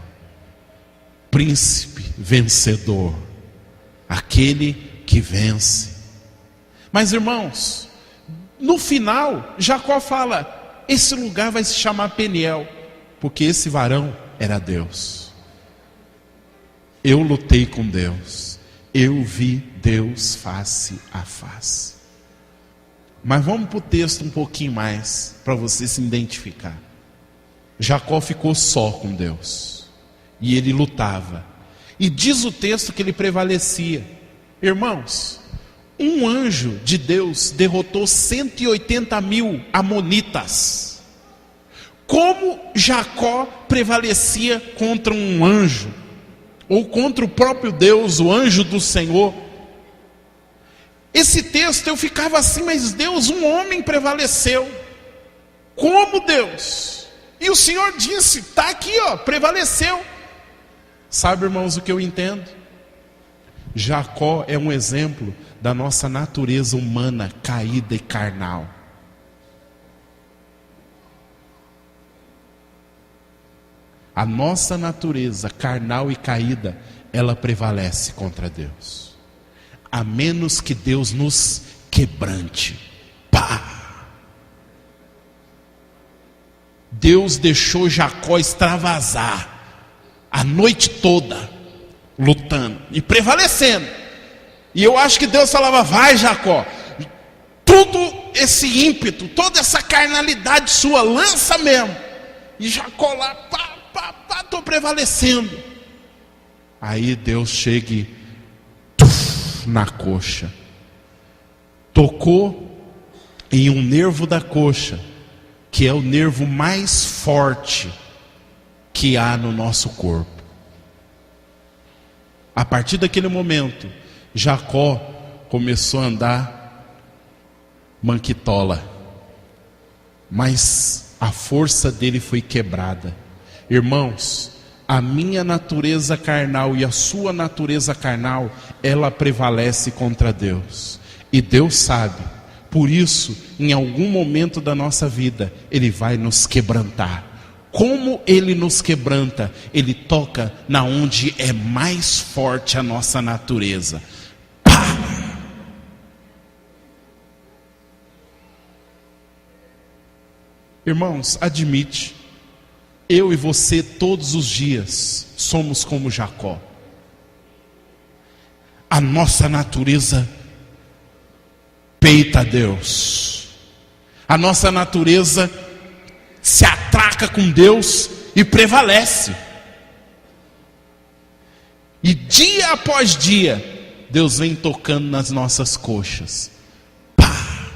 Príncipe vencedor, aquele que vence. Mas irmãos, no final Jacó fala: esse lugar vai se chamar Peniel, porque esse varão era Deus. Eu lutei com Deus, eu vi Deus face a face. Mas vamos para o texto um pouquinho mais, para você se identificar. Jacó ficou só com Deus, e ele lutava, e diz o texto que ele prevalecia. Irmãos, um anjo de Deus derrotou 180.000 amonitas. Como Jacó prevalecia contra um anjo, ou contra o próprio Deus, o anjo do Senhor? Esse texto eu ficava assim: mas Deus, um homem prevaleceu. Como Deus? E o Senhor disse, está aqui, ó, prevaleceu. Sabe, irmãos, o que eu entendo? Jacó é um exemplo da nossa natureza humana caída e carnal. A nossa natureza carnal e caída, ela prevalece contra Deus. A menos que Deus nos quebrante. Pá! Deus deixou Jacó extravasar a noite toda, lutando e prevalecendo. E eu acho que Deus falava: vai, Jacó, tudo esse ímpeto, toda essa carnalidade sua, lança mesmo. E Jacó lá, estou prevalecendo. Aí Deus chega e na coxa, tocou em um nervo da coxa, que é o nervo mais forte que há no nosso corpo. A partir daquele momento, Jacó começou a andar manquitola, mas a força dele foi quebrada. Irmãos, a minha natureza carnal e a sua natureza carnal, ela prevalece contra Deus. E Deus sabe. Por isso, em algum momento da nossa vida, Ele vai nos quebrantar. Como Ele nos quebranta? Ele toca na onde é mais forte a nossa natureza. Pá! Irmãos, admite, eu e você todos os dias somos como Jacó. A nossa natureza peita a Deus. A nossa natureza se atraca com Deus e prevalece. E dia após dia, Deus vem tocando nas nossas coxas. Pá!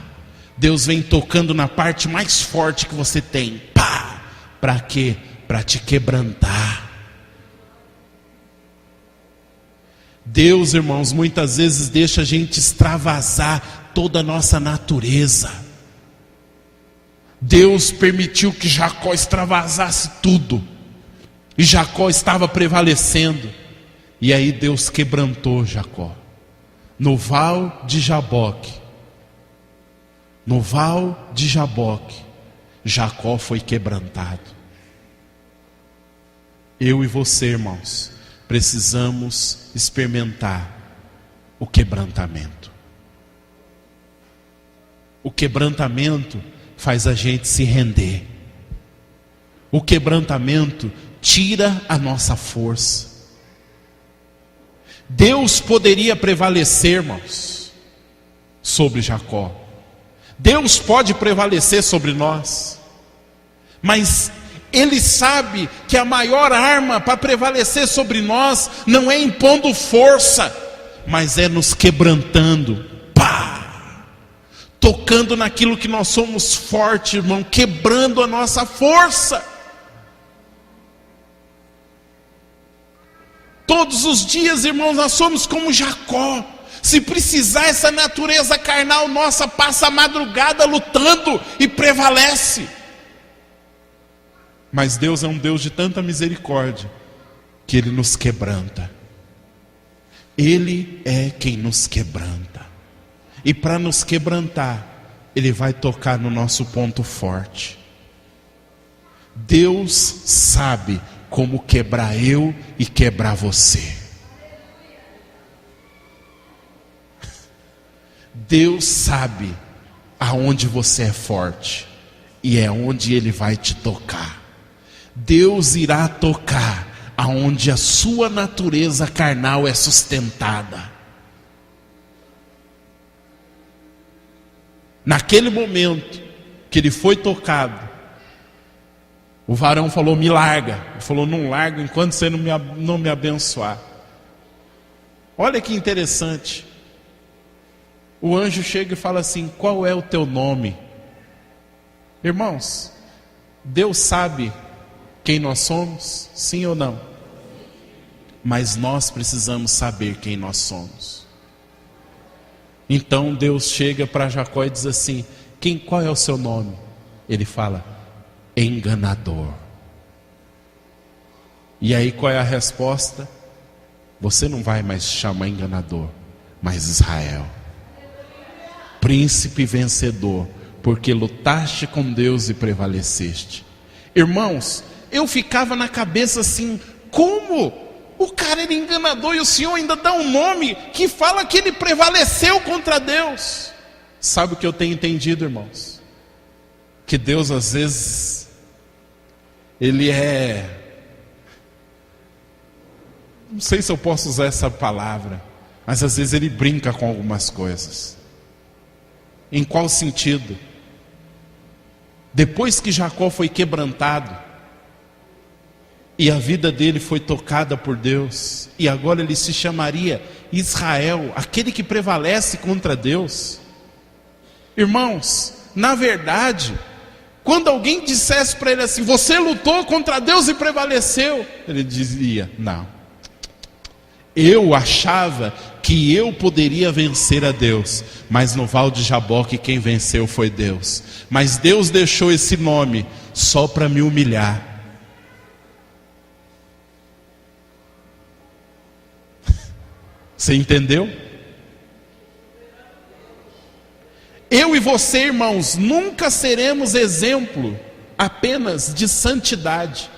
Deus vem tocando na parte mais forte que você tem. Pá! Para quê? Para te quebrantar. Deus, irmãos, muitas vezes deixa a gente extravasar toda a nossa natureza. Deus permitiu que Jacó extravasasse tudo. E Jacó estava prevalecendo. E aí Deus quebrantou Jacó. No val de Jaboque. No val de Jaboque, Jacó foi quebrantado. Eu e você, irmãos, precisamos experimentar o quebrantamento. O quebrantamento faz a gente se render. O quebrantamento tira a nossa força. Deus poderia prevalecer, irmãos, sobre Jacó. Deus pode prevalecer sobre nós. Mas Ele sabe que a maior arma para prevalecer sobre nós não é impondo força, mas é nos quebrantando, tocando naquilo que nós somos fortes, irmão, quebrando a nossa força. Todos os dias, irmãos, nós somos como Jacó. Se precisar, essa natureza carnal nossa passa a madrugada lutando e prevalece. Mas Deus é um Deus de tanta misericórdia que Ele nos quebranta. Ele é quem nos quebranta. E para nos quebrantar, Ele vai tocar no nosso ponto forte. Deus sabe como quebrar eu e quebrar você. Deus sabe aonde você é forte, e é onde Ele vai te tocar. Deus irá tocar aonde a sua natureza carnal é sustentada. Naquele momento que ele foi tocado, o varão falou: me larga. Ele falou: não largo enquanto você não me abençoar. Olha que interessante. O anjo chega e fala assim: qual é o teu nome? Irmãos, Deus sabe quem nós somos, sim ou não? Mas nós precisamos saber quem nós somos. Então Deus chega para Jacó e diz assim: qual é o seu nome? Ele fala: enganador. E aí qual é a resposta? Você não vai mais chamar enganador, mas Israel, príncipe vencedor, porque lutaste com Deus e prevaleceste. Irmãos, eu ficava na cabeça assim: como o cara era enganador e o Senhor ainda dá um nome que fala que ele prevaleceu contra Deus? Sabe o que eu tenho entendido, irmãos? Que Deus às vezes, Ele não sei se eu posso usar essa palavra, mas às vezes Ele brinca com algumas coisas. Em qual sentido? Depois que Jacó foi quebrantado, e a vida dele foi tocada por Deus, e agora ele se chamaria Israel, aquele que prevalece contra Deus. Irmãos, na verdade, quando alguém dissesse para ele assim: você lutou contra Deus e prevaleceu, ele dizia: não, eu achava que eu poderia vencer a Deus, mas no Val de Jaboque quem venceu foi Deus. Mas Deus deixou esse nome só para me humilhar. Você entendeu? Eu e você, irmãos, nunca seremos exemplo apenas de santidade,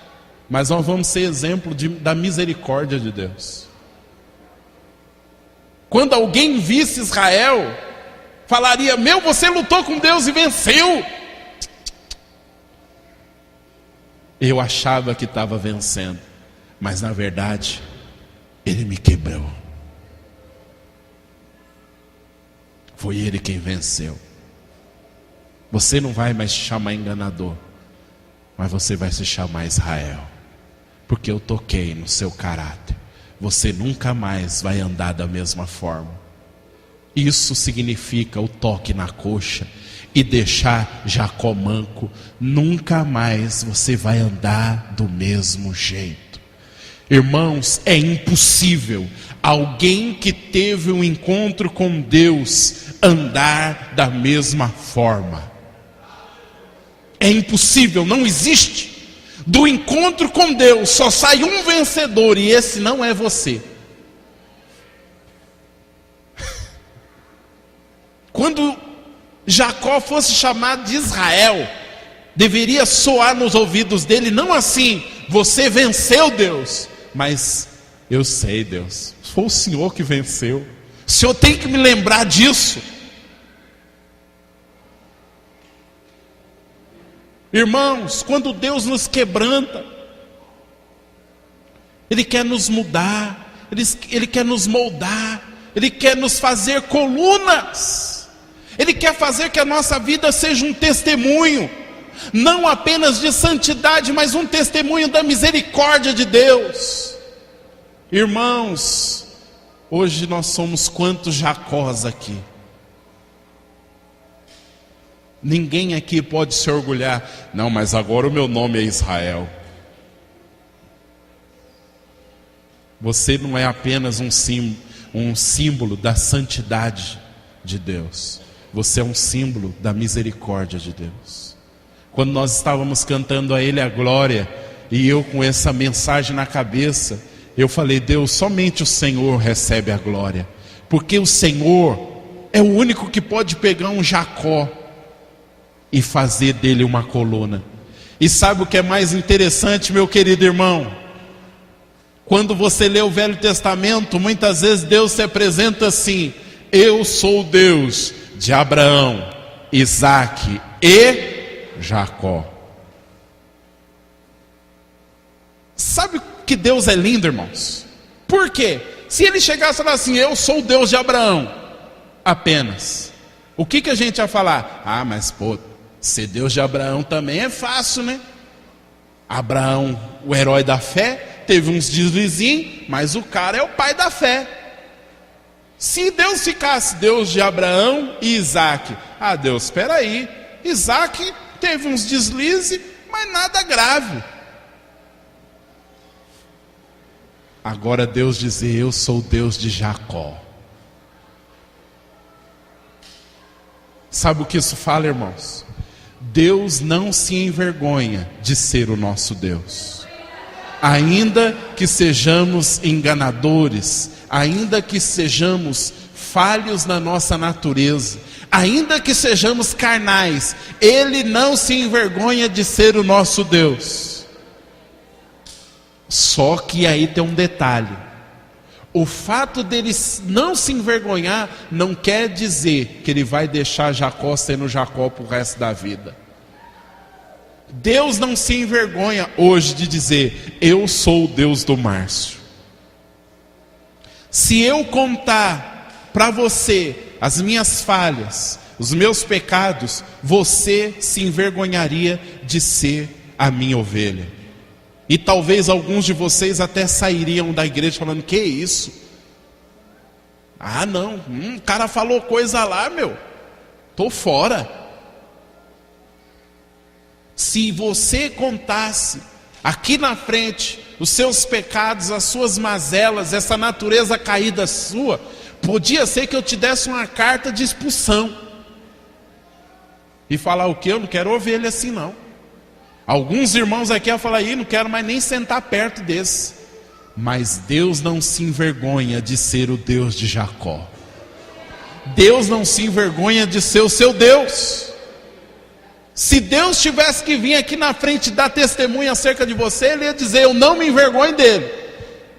mas nós vamos ser exemplo da misericórdia de Deus. Quando alguém visse Israel, falaria: você lutou com Deus e venceu. Eu achava que estava vencendo, mas na verdade Ele me quebrou. Foi Ele quem venceu. Você não vai mais se chamar enganador, mas você vai se chamar Israel, porque eu toquei no seu caráter. Você nunca mais vai andar da mesma forma. Isso significa o toque na coxa e deixar Jacó manco. Nunca mais você vai andar do mesmo jeito. Irmãos, é impossível alguém que teve um encontro com Deus andar da mesma forma. É impossível, não existe. Do encontro com Deus só sai um vencedor, e esse não é você. Quando Jacó fosse chamado de Israel, deveria soar nos ouvidos dele não assim: você venceu, Deus, mas eu sei, Deus, foi o Senhor que venceu. O Senhor tem que me lembrar disso. Irmãos, quando Deus nos quebranta, Ele quer nos mudar, Ele quer nos moldar, Ele quer nos fazer colunas, Ele quer fazer que a nossa vida seja um testemunho. não apenas de santidade, mas um testemunho da misericórdia de Deus. Irmãos, hoje nós somos quantos Jacós aqui? Ninguém aqui pode se orgulhar, não, mas agora o meu nome é Israel. Você não é apenas um símbolo da santidade de Deus. Você é um símbolo da misericórdia de Deus. Quando nós estávamos cantando a Ele a glória, e eu com essa mensagem na cabeça, eu falei, Deus, somente o Senhor recebe a glória. Porque o Senhor é o único que pode pegar um Jacó e fazer dele uma coluna. E sabe o que é mais interessante, meu querido irmão? Quando você lê o Velho Testamento, muitas vezes Deus se apresenta assim: eu sou o Deus de Abraão, Isaque e Jacó. Sabe que Deus é lindo, irmãos? Por quê? Se ele chegasse e falasse assim, eu sou o Deus de Abraão apenas, o que a gente ia falar? Ah, mas pô, ser Deus de Abraão também é fácil, né? Abraão, o herói da fé, teve uns deslizinhos, mas o cara é o pai da fé. Se Deus ficasse Deus de Abraão e Isaque, ah, Deus, espera aí, Isaque teve uns deslizes, mas nada grave. Agora Deus dizer, eu sou o Deus de Jacó. Sabe o que isso fala, irmãos? Deus não se envergonha de ser o nosso Deus. Ainda que sejamos enganadores, ainda que sejamos falhos na nossa natureza, ainda que sejamos carnais, Ele não se envergonha de ser o nosso Deus. Só que aí tem um detalhe: o fato dele não se envergonhar não quer dizer que ele vai deixar Jacó sendo Jacó para o resto da vida. Deus não se envergonha hoje de dizer, eu sou o Deus do Márcio. Se eu contar para você as minhas falhas, os meus pecados, você se envergonharia de ser a minha ovelha. E talvez alguns de vocês até sairiam da igreja falando, que isso? Ah não, o cara falou coisa lá, meu, tô fora. Se você contasse aqui na frente os seus pecados, as suas mazelas, essa natureza caída sua, podia ser que eu te desse uma carta de expulsão. E falar o quê? Eu não quero ovelha assim não. Alguns irmãos aqui iam falar, não quero mais nem sentar perto desse. Mas Deus não se envergonha de ser o Deus de Jacó. Deus não se envergonha de ser o seu Deus. Se Deus tivesse que vir aqui na frente dar testemunho acerca de você, Ele ia dizer, eu não me envergonho dele,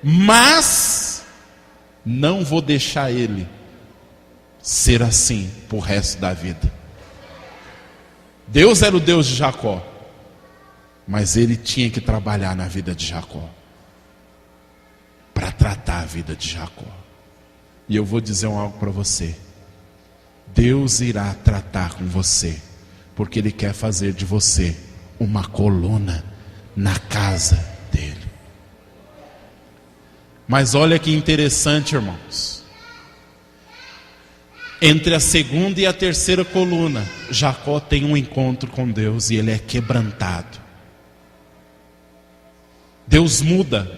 mas não vou deixar ele ser assim pro resto da vida. Deus era o Deus de Jacó, mas Ele tinha que trabalhar na vida de Jacó, para tratar a vida de Jacó. E eu vou dizer algo para você: Deus irá tratar com você, porque Ele quer fazer de você uma coluna na casa dEle. Mas olha que interessante, irmãos. Entre a segunda e a terceira coluna, Jacó tem um encontro com Deus e ele é quebrantado. Deus muda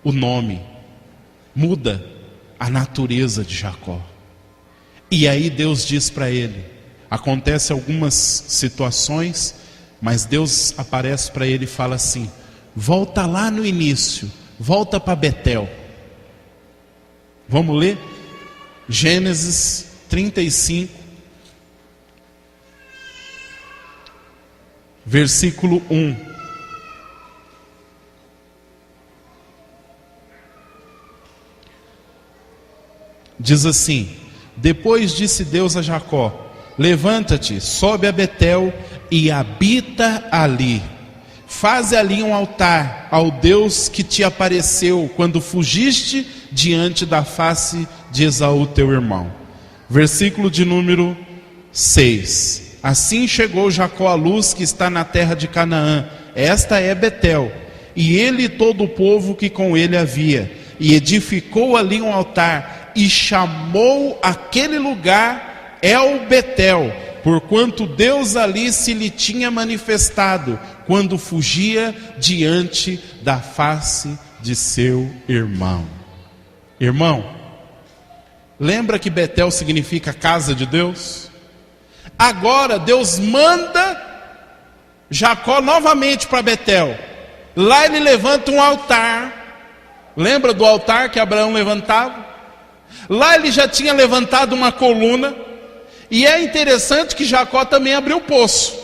o nome, muda a natureza de Jacó. E aí Deus diz para ele, acontece algumas situações, mas Deus aparece para ele e fala assim, volta lá no início, volta para Betel. Vamos ler? Gênesis 35, versículo 1. Diz assim, depois disse Deus a Jacó, levanta-te, sobe a Betel e habita ali. Faze ali um altar ao Deus que te apareceu quando fugiste diante da face de Esaú teu irmão. Versículo de número 6. Assim chegou Jacó à luz que está na terra de Canaã. Esta é Betel. E ele e todo o povo que com ele havia. E edificou ali um altar. E chamou aquele lugar El Betel, porquanto Deus ali se lhe tinha manifestado, quando fugia diante da face de seu irmão. Irmão, lembra que Betel significa casa de Deus? Agora Deus manda Jacó novamente para Betel. Lá ele levanta um altar. Lembra do altar que Abraão levantava? Lá ele já tinha levantado uma coluna. E é interessante que Jacó também abriu o poço,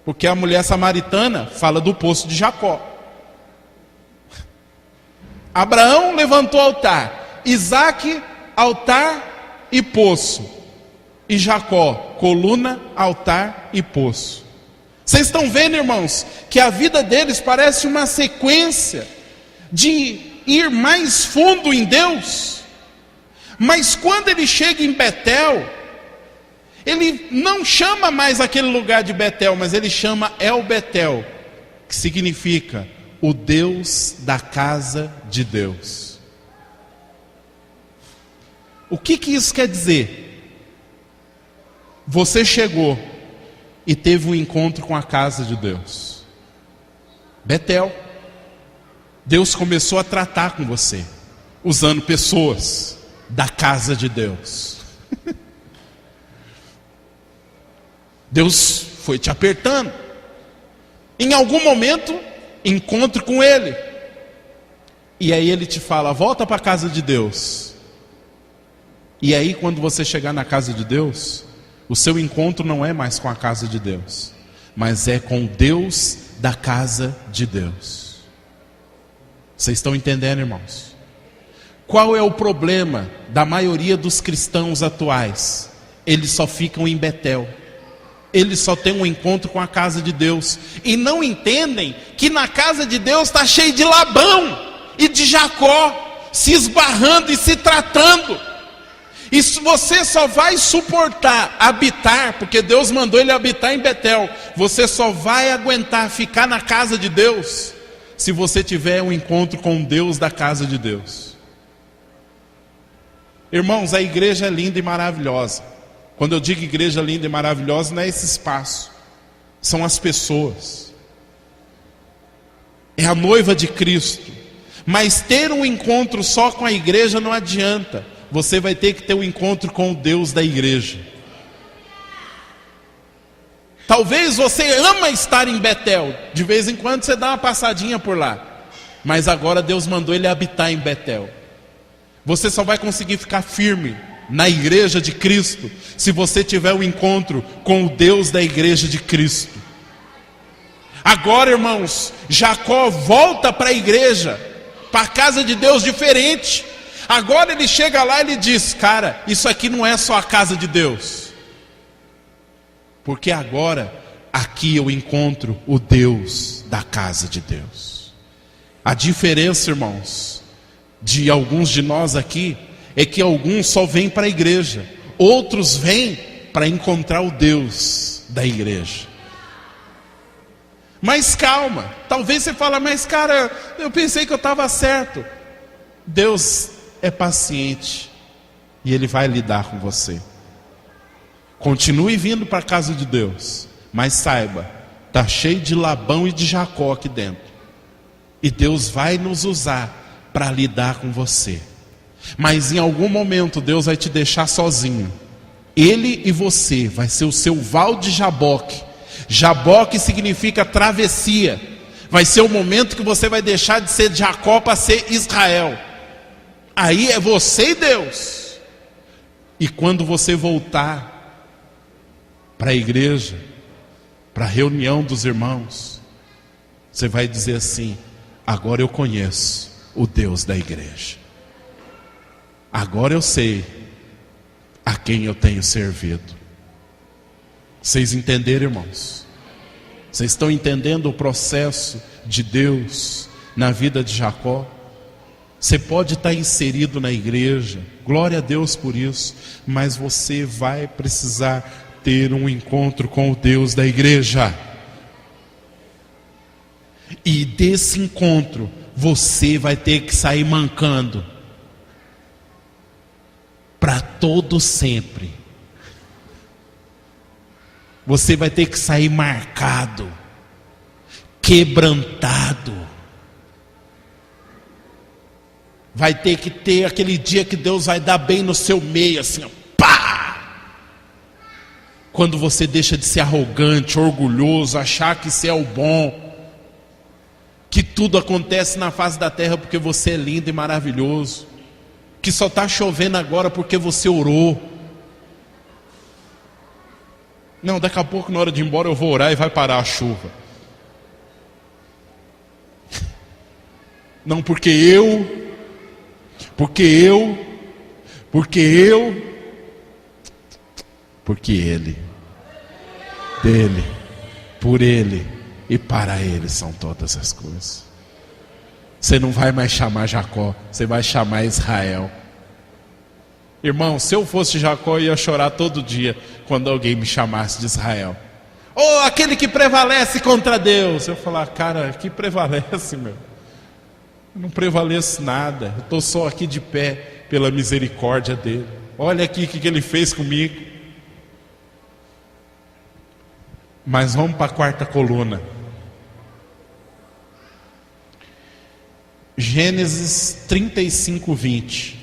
porque a mulher samaritana fala do poço de Jacó. Abraão levantou altar, Isaque, altar e poço. E Jacó, coluna, altar e poço. Vocês estão vendo, irmãos, que a vida deles parece uma sequência de ir mais fundo em Deus. Mas quando ele chega em Betel, ele não chama mais aquele lugar de Betel, mas ele chama El Betel, que significa o Deus da casa de Deus. O que isso quer dizer? Você chegou e teve um encontro com a casa de Deus. Betel. Deus começou a tratar com você, usando pessoas da casa de Deus. Deus foi te apertando. Em algum momento, encontre com Ele. E aí Ele te fala, volta para a casa de Deus. E aí quando você chegar na casa de Deus, o seu encontro não é mais com a casa de Deus, mas é com Deus da casa de Deus. Vocês estão entendendo, irmãos? Qual é o problema da maioria dos cristãos atuais? Eles só ficam em Betel. Eles só têm um encontro com a casa de Deus. E não entendem que na casa de Deus está cheio de Labão e de Jacó, se esbarrando e se tratando. E você só vai suportar habitar, porque Deus mandou ele habitar em Betel. Você só vai aguentar ficar na casa de Deus se você tiver um encontro com Deus da casa de Deus. Irmãos, a igreja é linda e maravilhosa. Quando eu digo igreja linda e maravilhosa, não é esse espaço, são as pessoas. É a noiva de Cristo. Mas ter um encontro só com a igreja não adianta. Você vai ter que ter um encontro com o Deus da igreja. Talvez você ama estar em Betel. De vez em quando você dá uma passadinha por lá. Mas agora Deus mandou ele habitar em Betel. Você só vai conseguir ficar firme na igreja de Cristo se você tiver um encontro com o Deus da igreja de Cristo. Agora, irmãos, Jacó volta para a igreja, para a casa de Deus diferente. Agora ele chega lá e ele diz, cara, isso aqui não é só a casa de Deus, porque agora aqui eu encontro o Deus da casa de Deus. A diferença, irmãos, de alguns de nós aqui é que alguns só vêm para a igreja, outros vêm para encontrar o Deus da igreja. Mas calma, talvez você fale, mas cara, eu pensei que eu estava certo. Deus é paciente e Ele vai lidar com você. Continue vindo para a casa de Deus, mas saiba, está cheio de Labão e de Jacó aqui dentro, e Deus vai nos usar para lidar com você. Mas em algum momento Deus vai te deixar sozinho. Ele e você vai ser o seu val de Jaboque. Jaboque significa travessia. Vai ser o momento que você vai deixar de ser Jacó para ser Israel. Aí é você e Deus. E quando você voltar para a igreja, para a reunião dos irmãos, você vai dizer assim, agora eu conheço o Deus da igreja. Agora eu sei a quem eu tenho servido. Vocês entenderam, irmãos? Vocês estão entendendo o processo de Deus na vida de Jacó? Você pode estar inserido na igreja, glória a Deus por isso, mas você vai precisar ter um encontro com o Deus da igreja. E desse encontro você vai ter que sair mancando para todo sempre. Você vai ter que sair marcado, quebrantado. Vai ter que ter aquele dia que Deus vai dar bem no seu meio, assim, ó, pá! Quando você deixa de ser arrogante, orgulhoso, achar que você é o bom, que tudo acontece na face da terra porque você é lindo e maravilhoso, que só está chovendo agora porque você orou. Não, daqui a pouco na hora de ir embora eu vou orar e vai parar a chuva. Não, porque ele, dele, por ele e para ele são todas as coisas. Você não vai mais chamar Jacó, você vai chamar Israel. Irmão, se eu fosse Jacó, eu ia chorar todo dia quando alguém me chamasse de Israel. Ou aquele que prevalece contra Deus. Eu falar, cara, que prevalece, meu? Eu não prevaleço nada, eu estou só aqui de pé pela misericórdia dele. Olha aqui o que ele fez comigo. Mas vamos para a quarta coluna. Gênesis 35, 20.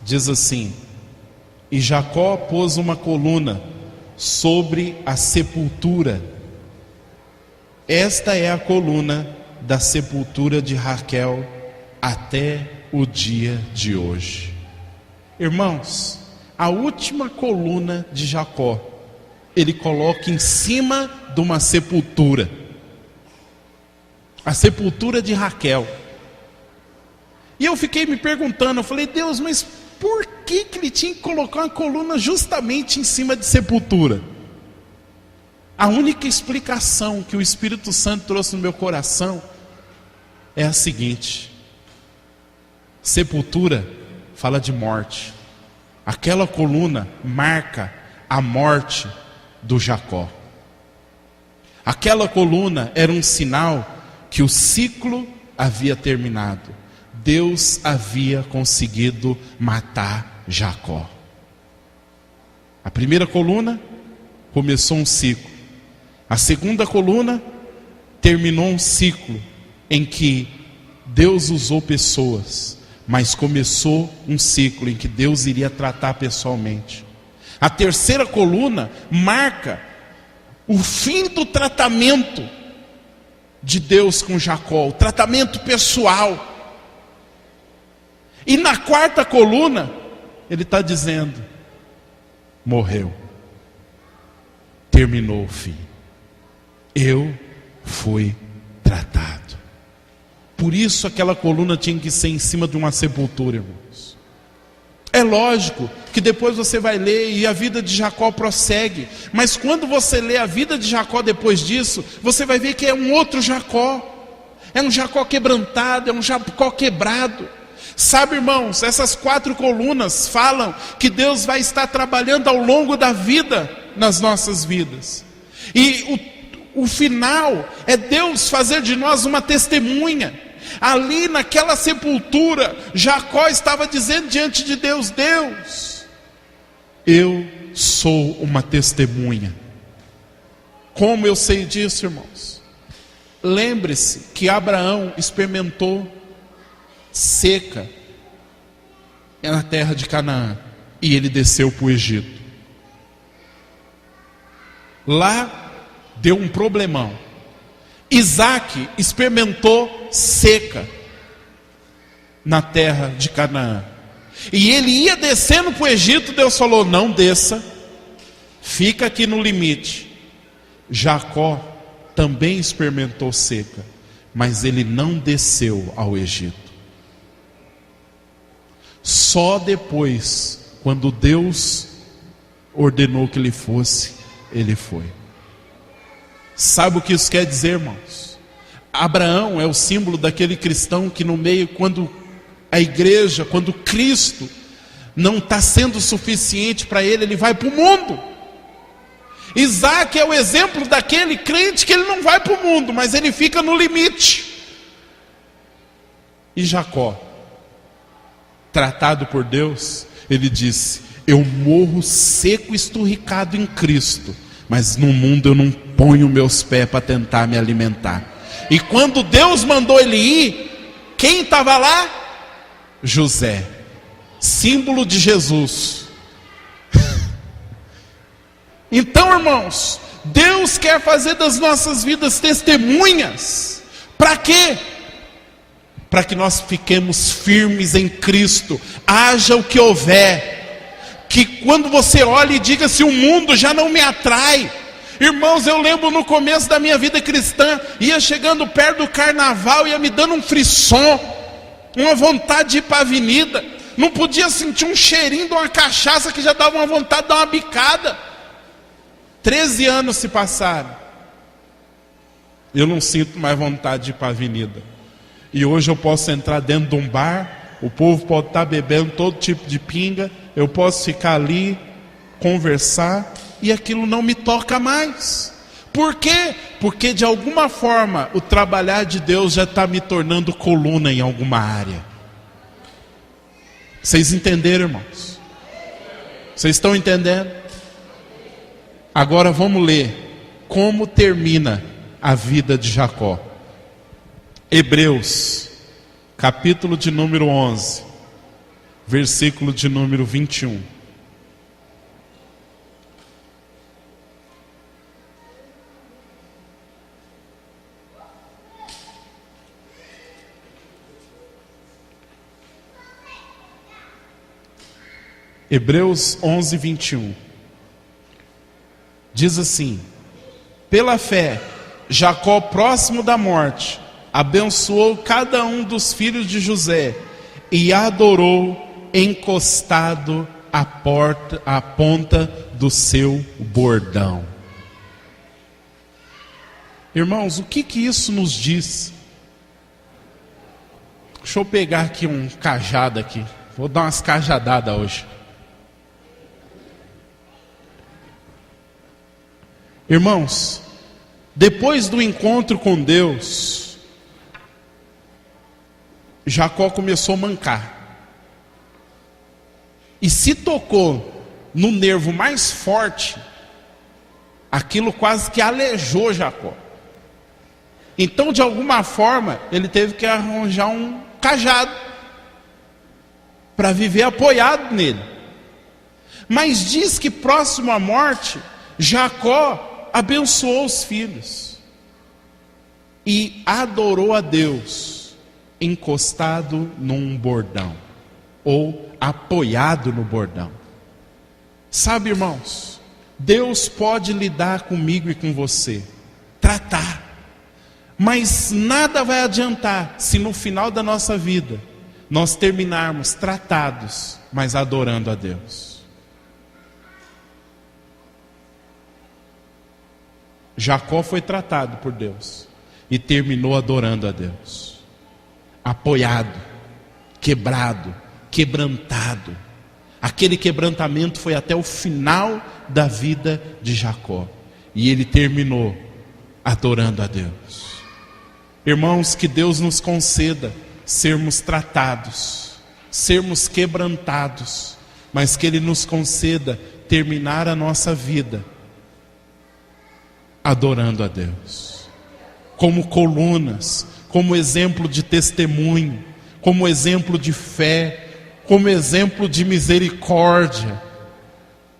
Diz assim: e Jacó pôs uma coluna sobre a sepultura. Esta é a coluna da sepultura de Raquel até o dia de hoje. Irmãos, a última coluna de Jacó, ele coloca em cima de uma sepultura. A sepultura de Raquel. E eu fiquei me perguntando, eu falei, Deus, mas por que ele tinha que colocar uma coluna justamente em cima de sepultura? A única explicação que o Espírito Santo trouxe no meu coração é a seguinte: sepultura fala de morte. Aquela coluna marca a morte do Jacó. Aquela coluna era um sinal que o ciclo havia terminado. Deus havia conseguido matar Jacó. A primeira coluna começou um ciclo. A segunda coluna terminou um ciclo em que Deus usou pessoas, mas começou um ciclo em que Deus iria tratar pessoalmente. A terceira coluna marca o fim do tratamento de Deus com Jacó, o tratamento pessoal. E na quarta coluna, ele está dizendo: morreu, terminou o fim, eu fui tratado. Por isso aquela coluna tinha que ser em cima de uma sepultura, irmãos. É lógico que depois você vai ler e a vida de Jacó prossegue, mas quando você lê a vida de Jacó depois disso, você vai ver que é um outro Jacó. É um Jacó quebrantado, é um Jacó quebrado. Sabe, irmãos, essas quatro colunas falam que Deus vai estar trabalhando ao longo da vida nas nossas vidas. E o final é Deus fazer de nós uma testemunha. Ali naquela sepultura, Jacó estava dizendo diante de Deus: Deus, eu sou uma testemunha. Como eu sei disso, irmãos? Lembre-se que Abraão experimentou seca na terra de Canaã e ele desceu para o Egito. Lá deu um problemão. Isaac experimentou seca na terra de Canaã e ele ia descendo para o Egito. Deus falou: não desça, fica aqui no limite. Jacó também experimentou seca, mas ele não desceu ao Egito. Só depois, quando Deus ordenou que ele fosse, ele foi. Sabe o que isso quer dizer, irmãos? Abraão é o símbolo daquele cristão que no meio, quando a igreja, quando Cristo não está sendo suficiente para ele, ele vai para o mundo. Isaac é o exemplo daquele crente que ele não vai para o mundo, mas ele fica no limite. E Jacó, tratado por Deus, ele disse: eu morro seco e esturricado em Cristo, mas no mundo eu não ponho meus pés para tentar me alimentar. E quando Deus mandou ele ir, quem estava lá? José, símbolo de Jesus. Então, irmãos, Deus quer fazer das nossas vidas testemunhas. Para quê? Para que nós fiquemos firmes em Cristo, haja o que houver, que quando você olha e diga assim: o mundo já não me atrai. Irmãos, eu lembro no começo da minha vida cristã, ia chegando perto do carnaval, ia me dando um frisson, uma vontade de ir para a avenida, não podia sentir um cheirinho de uma cachaça que já dava uma vontade de dar uma bicada. 13 anos se passaram, eu não sinto mais vontade de ir para a avenida. E hoje eu posso entrar dentro de um bar, o povo pode estar bebendo todo tipo de pinga, eu posso ficar ali, conversar, e aquilo não me toca mais. Por quê? Porque de alguma forma o trabalhar de Deus já está me tornando coluna em alguma área. Vocês entenderam, irmãos? Vocês estão entendendo? Agora vamos ler como termina a vida de Jacó. Hebreus, capítulo de número 11, versículo de número 21. Hebreus 11, 21. Diz assim: pela fé, Jacó, próximo da morte, abençoou cada um dos filhos de José e adorou encostado à ponta do seu bordão. Irmãos, o que isso nos diz? Deixa eu pegar aqui um cajado aqui. Vou dar umas cajadadas hoje. Irmãos, depois do encontro com Deus, Jacó começou a mancar. E se tocou no nervo mais forte, aquilo quase que aleijou Jacó. Então, de alguma forma, ele teve que arranjar um cajado para viver apoiado nele. Mas diz que próximo à morte, Jacó abençoou os filhos e adorou a Deus encostado num bordão, ou apoiado no bordão. Sabe, irmãos, Deus pode lidar comigo e com você, tratar, mas nada vai adiantar se no final da nossa vida nós terminarmos tratados, mas adorando a Deus. Jacó foi tratado por Deus e terminou adorando a Deus, apoiado, quebrado, quebrantado. Aquele quebrantamento foi até o final da vida de Jacó, e ele terminou adorando a Deus. Irmãos, que Deus nos conceda sermos tratados, sermos quebrantados, mas que Ele nos conceda terminar a nossa vida adorando a Deus, como colunas, como exemplo de testemunho, como exemplo de fé, como exemplo de misericórdia.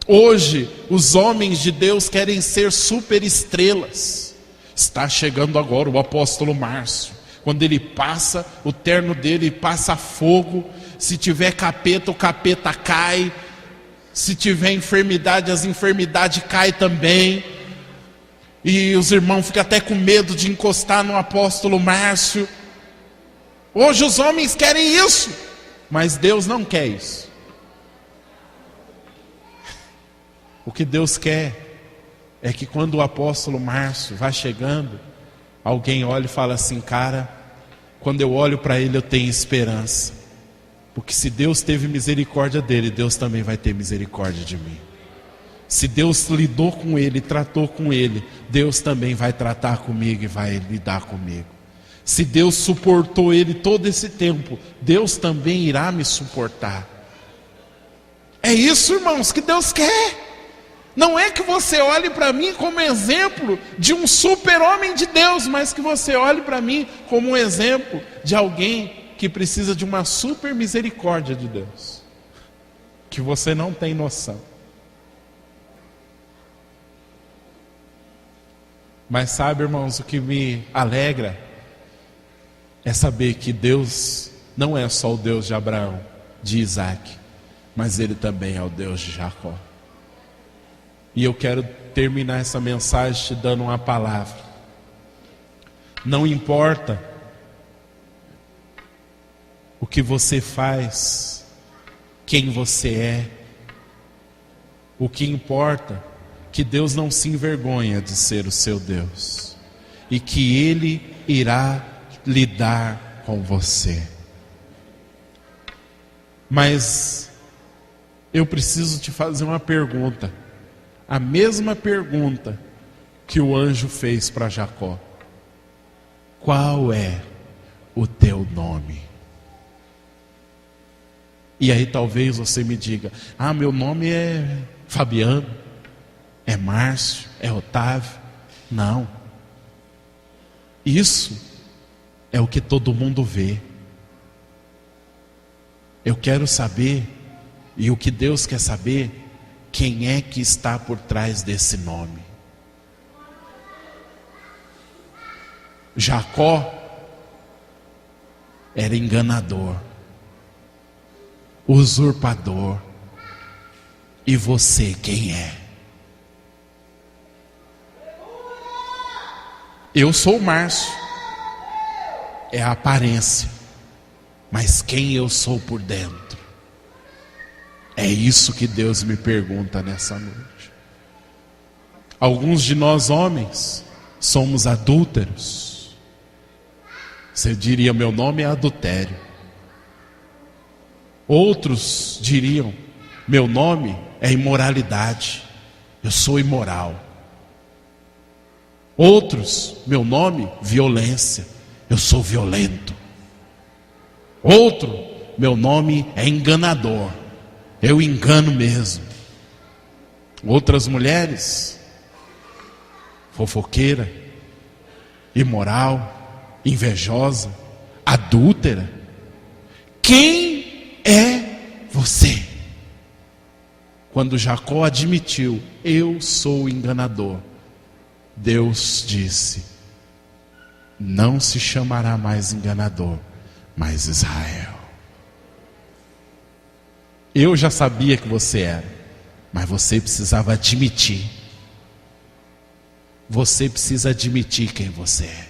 Hoje, os homens de Deus querem ser superestrelas. Está chegando agora o apóstolo Márcio. Quando ele passa, o terno dele passa fogo. Se tiver capeta, o capeta cai. Se tiver enfermidade, as enfermidades caem também. E os irmãos ficam até com medo de encostar no apóstolo Márcio. Hoje os homens querem isso, mas Deus não quer isso. O que Deus quer é que quando o apóstolo Márcio vai chegando, alguém olha e fala assim: cara, quando eu olho para ele eu tenho esperança. Porque se Deus teve misericórdia dele, Deus também vai ter misericórdia de mim. Se Deus lidou com ele, tratou com ele, Deus também vai tratar comigo e vai lidar comigo. Se Deus suportou ele todo esse tempo, Deus também irá me suportar. É isso, irmãos, que Deus quer. Não é que você olhe para mim como exemplo de um super-homem de Deus, mas que você olhe para mim como um exemplo de alguém que precisa de uma super misericórdia de Deus, que você não tem noção. Mas sabe, irmãos, o que me alegra é saber que Deus não é só o Deus de Abraão, de Isaac, mas Ele também é o Deus de Jacó. E eu quero terminar essa mensagem te dando uma palavra. Não importa o que você faz, quem você é, o que importa é que Deus não se envergonha de ser o seu Deus, e que Ele irá lidar com você. Mas eu preciso te fazer uma pergunta, a mesma pergunta que o anjo fez para Jacó: qual é o teu nome? E aí talvez você me diga: ah, meu nome é Fabiano, é Márcio, é Otávio. Não, isso é o que todo mundo vê. Eu quero saber, e o que Deus quer saber, quem é que está por trás desse nome. Jacó era enganador, usurpador. E você quem é? Eu sou o Márcio, é a aparência, mas quem eu sou por dentro? É isso que Deus me pergunta nessa noite. Alguns de nós homens somos adúlteros. Você diria: meu nome é adultério. Outros diriam: meu nome é imoralidade, eu sou imoral. Outros: meu nome, violência, eu sou violento. Outro: meu nome é enganador, eu engano mesmo. Outras mulheres: fofoqueira, imoral, invejosa, adúltera. Quem é você? Quando Jacó admitiu: eu sou enganador, Deus disse: não se chamará mais enganador, mas Israel. Eu já sabia que você era, mas você precisava admitir. Você precisa admitir quem você é.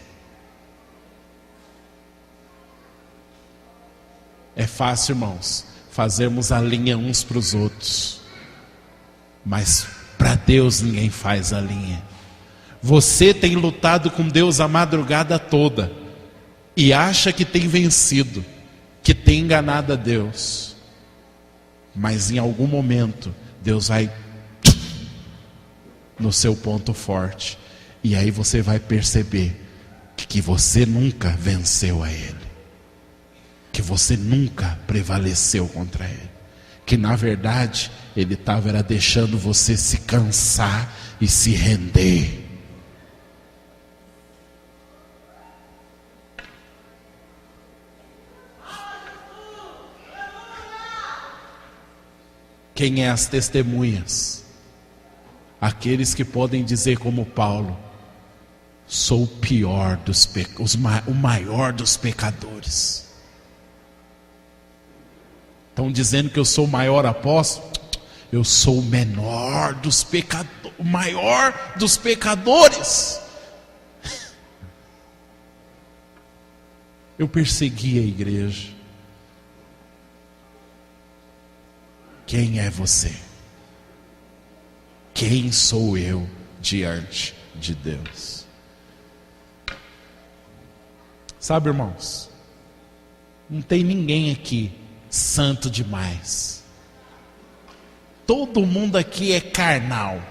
É fácil, irmãos, fazermos a linha uns para os outros, mas para Deus ninguém faz a linha. Você tem lutado com Deus a madrugada toda e acha que tem vencido, que tem enganado a Deus, mas em algum momento Deus vai no seu ponto forte, e aí você vai perceber que você nunca venceu a Ele, que você nunca prevaleceu contra Ele, que na verdade Ele estava deixando você se cansar e se render. Quem é as testemunhas? Aqueles que podem dizer como Paulo: sou o pior dos o maior dos pecadores. Estão dizendo que eu sou o maior apóstolo? Eu sou o menor dos pecadores, o maior dos pecadores. Eu persegui a igreja. Quem é você? Quem sou eu diante de Deus? Sabe, irmãos, não tem ninguém aqui santo demais. Todo mundo aqui é carnal.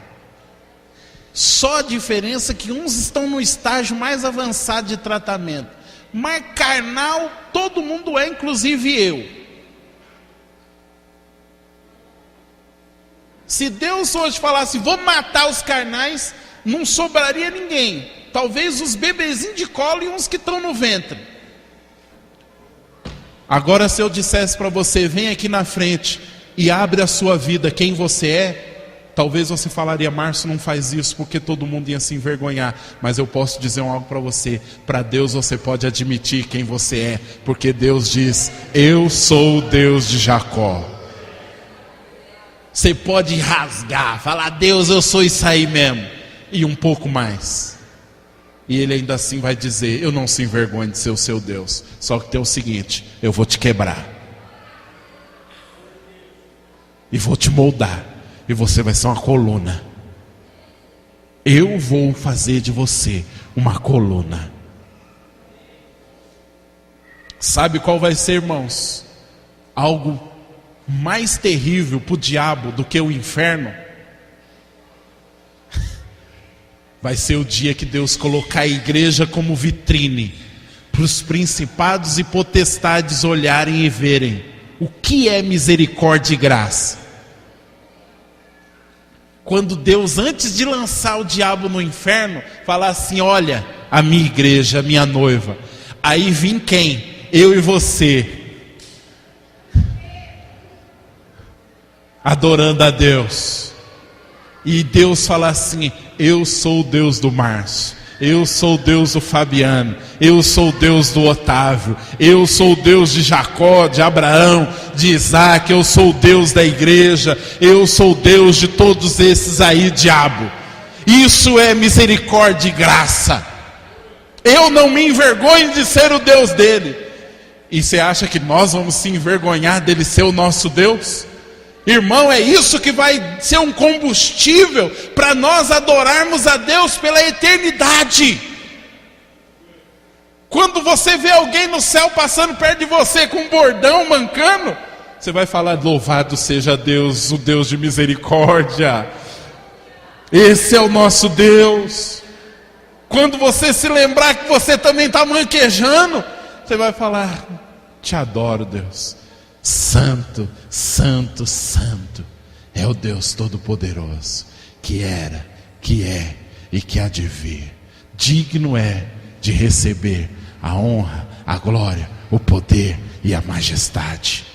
Só a diferença é que uns estão no estágio mais avançado de tratamento. Mas carnal, todo mundo é, inclusive eu. Se Deus hoje falasse, vou matar os carnais, não sobraria ninguém. Talvez os bebezinhos de colo e uns que estão no ventre. Agora, se eu dissesse para você, vem aqui na frente e abre a sua vida, quem você é, talvez você falaria, Márcio, não faz isso, porque todo mundo ia se envergonhar. Mas eu posso dizer algo para você, para Deus você pode admitir quem você é, porque Deus diz, eu sou o Deus de Jacó. Você pode rasgar, falar, Deus, eu sou isso aí mesmo, e um pouco mais. E Ele ainda assim vai dizer, eu não se envergonhe de ser o seu Deus, só que tem o seguinte, eu vou te quebrar, e vou te moldar, e você vai ser uma coluna. Eu vou fazer de você uma coluna. Sabe qual vai ser, irmãos? Algo mais terrível para o diabo do que o inferno? Vai ser o dia que Deus colocar a igreja como vitrine, para os principados e potestades olharem e verem o que é misericórdia e graça. Quando Deus, antes de lançar o diabo no inferno, falar assim, olha, a minha igreja, a minha noiva. Aí vem quem? Eu e você. Adorando a Deus. E Deus fala assim, eu sou o Deus do Márcio, eu sou o Deus do Fabiano, eu sou o Deus do Otávio, eu sou o Deus de Jacó, de Abraão, de Isaac, eu sou o Deus da igreja, eu sou o Deus de todos esses aí, diabo. Isso é misericórdia e graça. Eu não me envergonho de ser o Deus dele. E você acha que nós vamos se envergonhar dele ser o nosso Deus? Irmão, é isso que vai ser um combustível para nós adorarmos a Deus pela eternidade. Quando você vê alguém no céu passando perto de você com um bordão mancando, você vai falar, louvado seja Deus, o Deus de misericórdia. Esse é o nosso Deus. Quando você se lembrar que você também está manquejando, você vai falar, te adoro, Deus. Santo, santo, santo é o Deus Todo-Poderoso, que era, que é e que há de vir. Digno é de receber a honra, a glória, o poder e a majestade.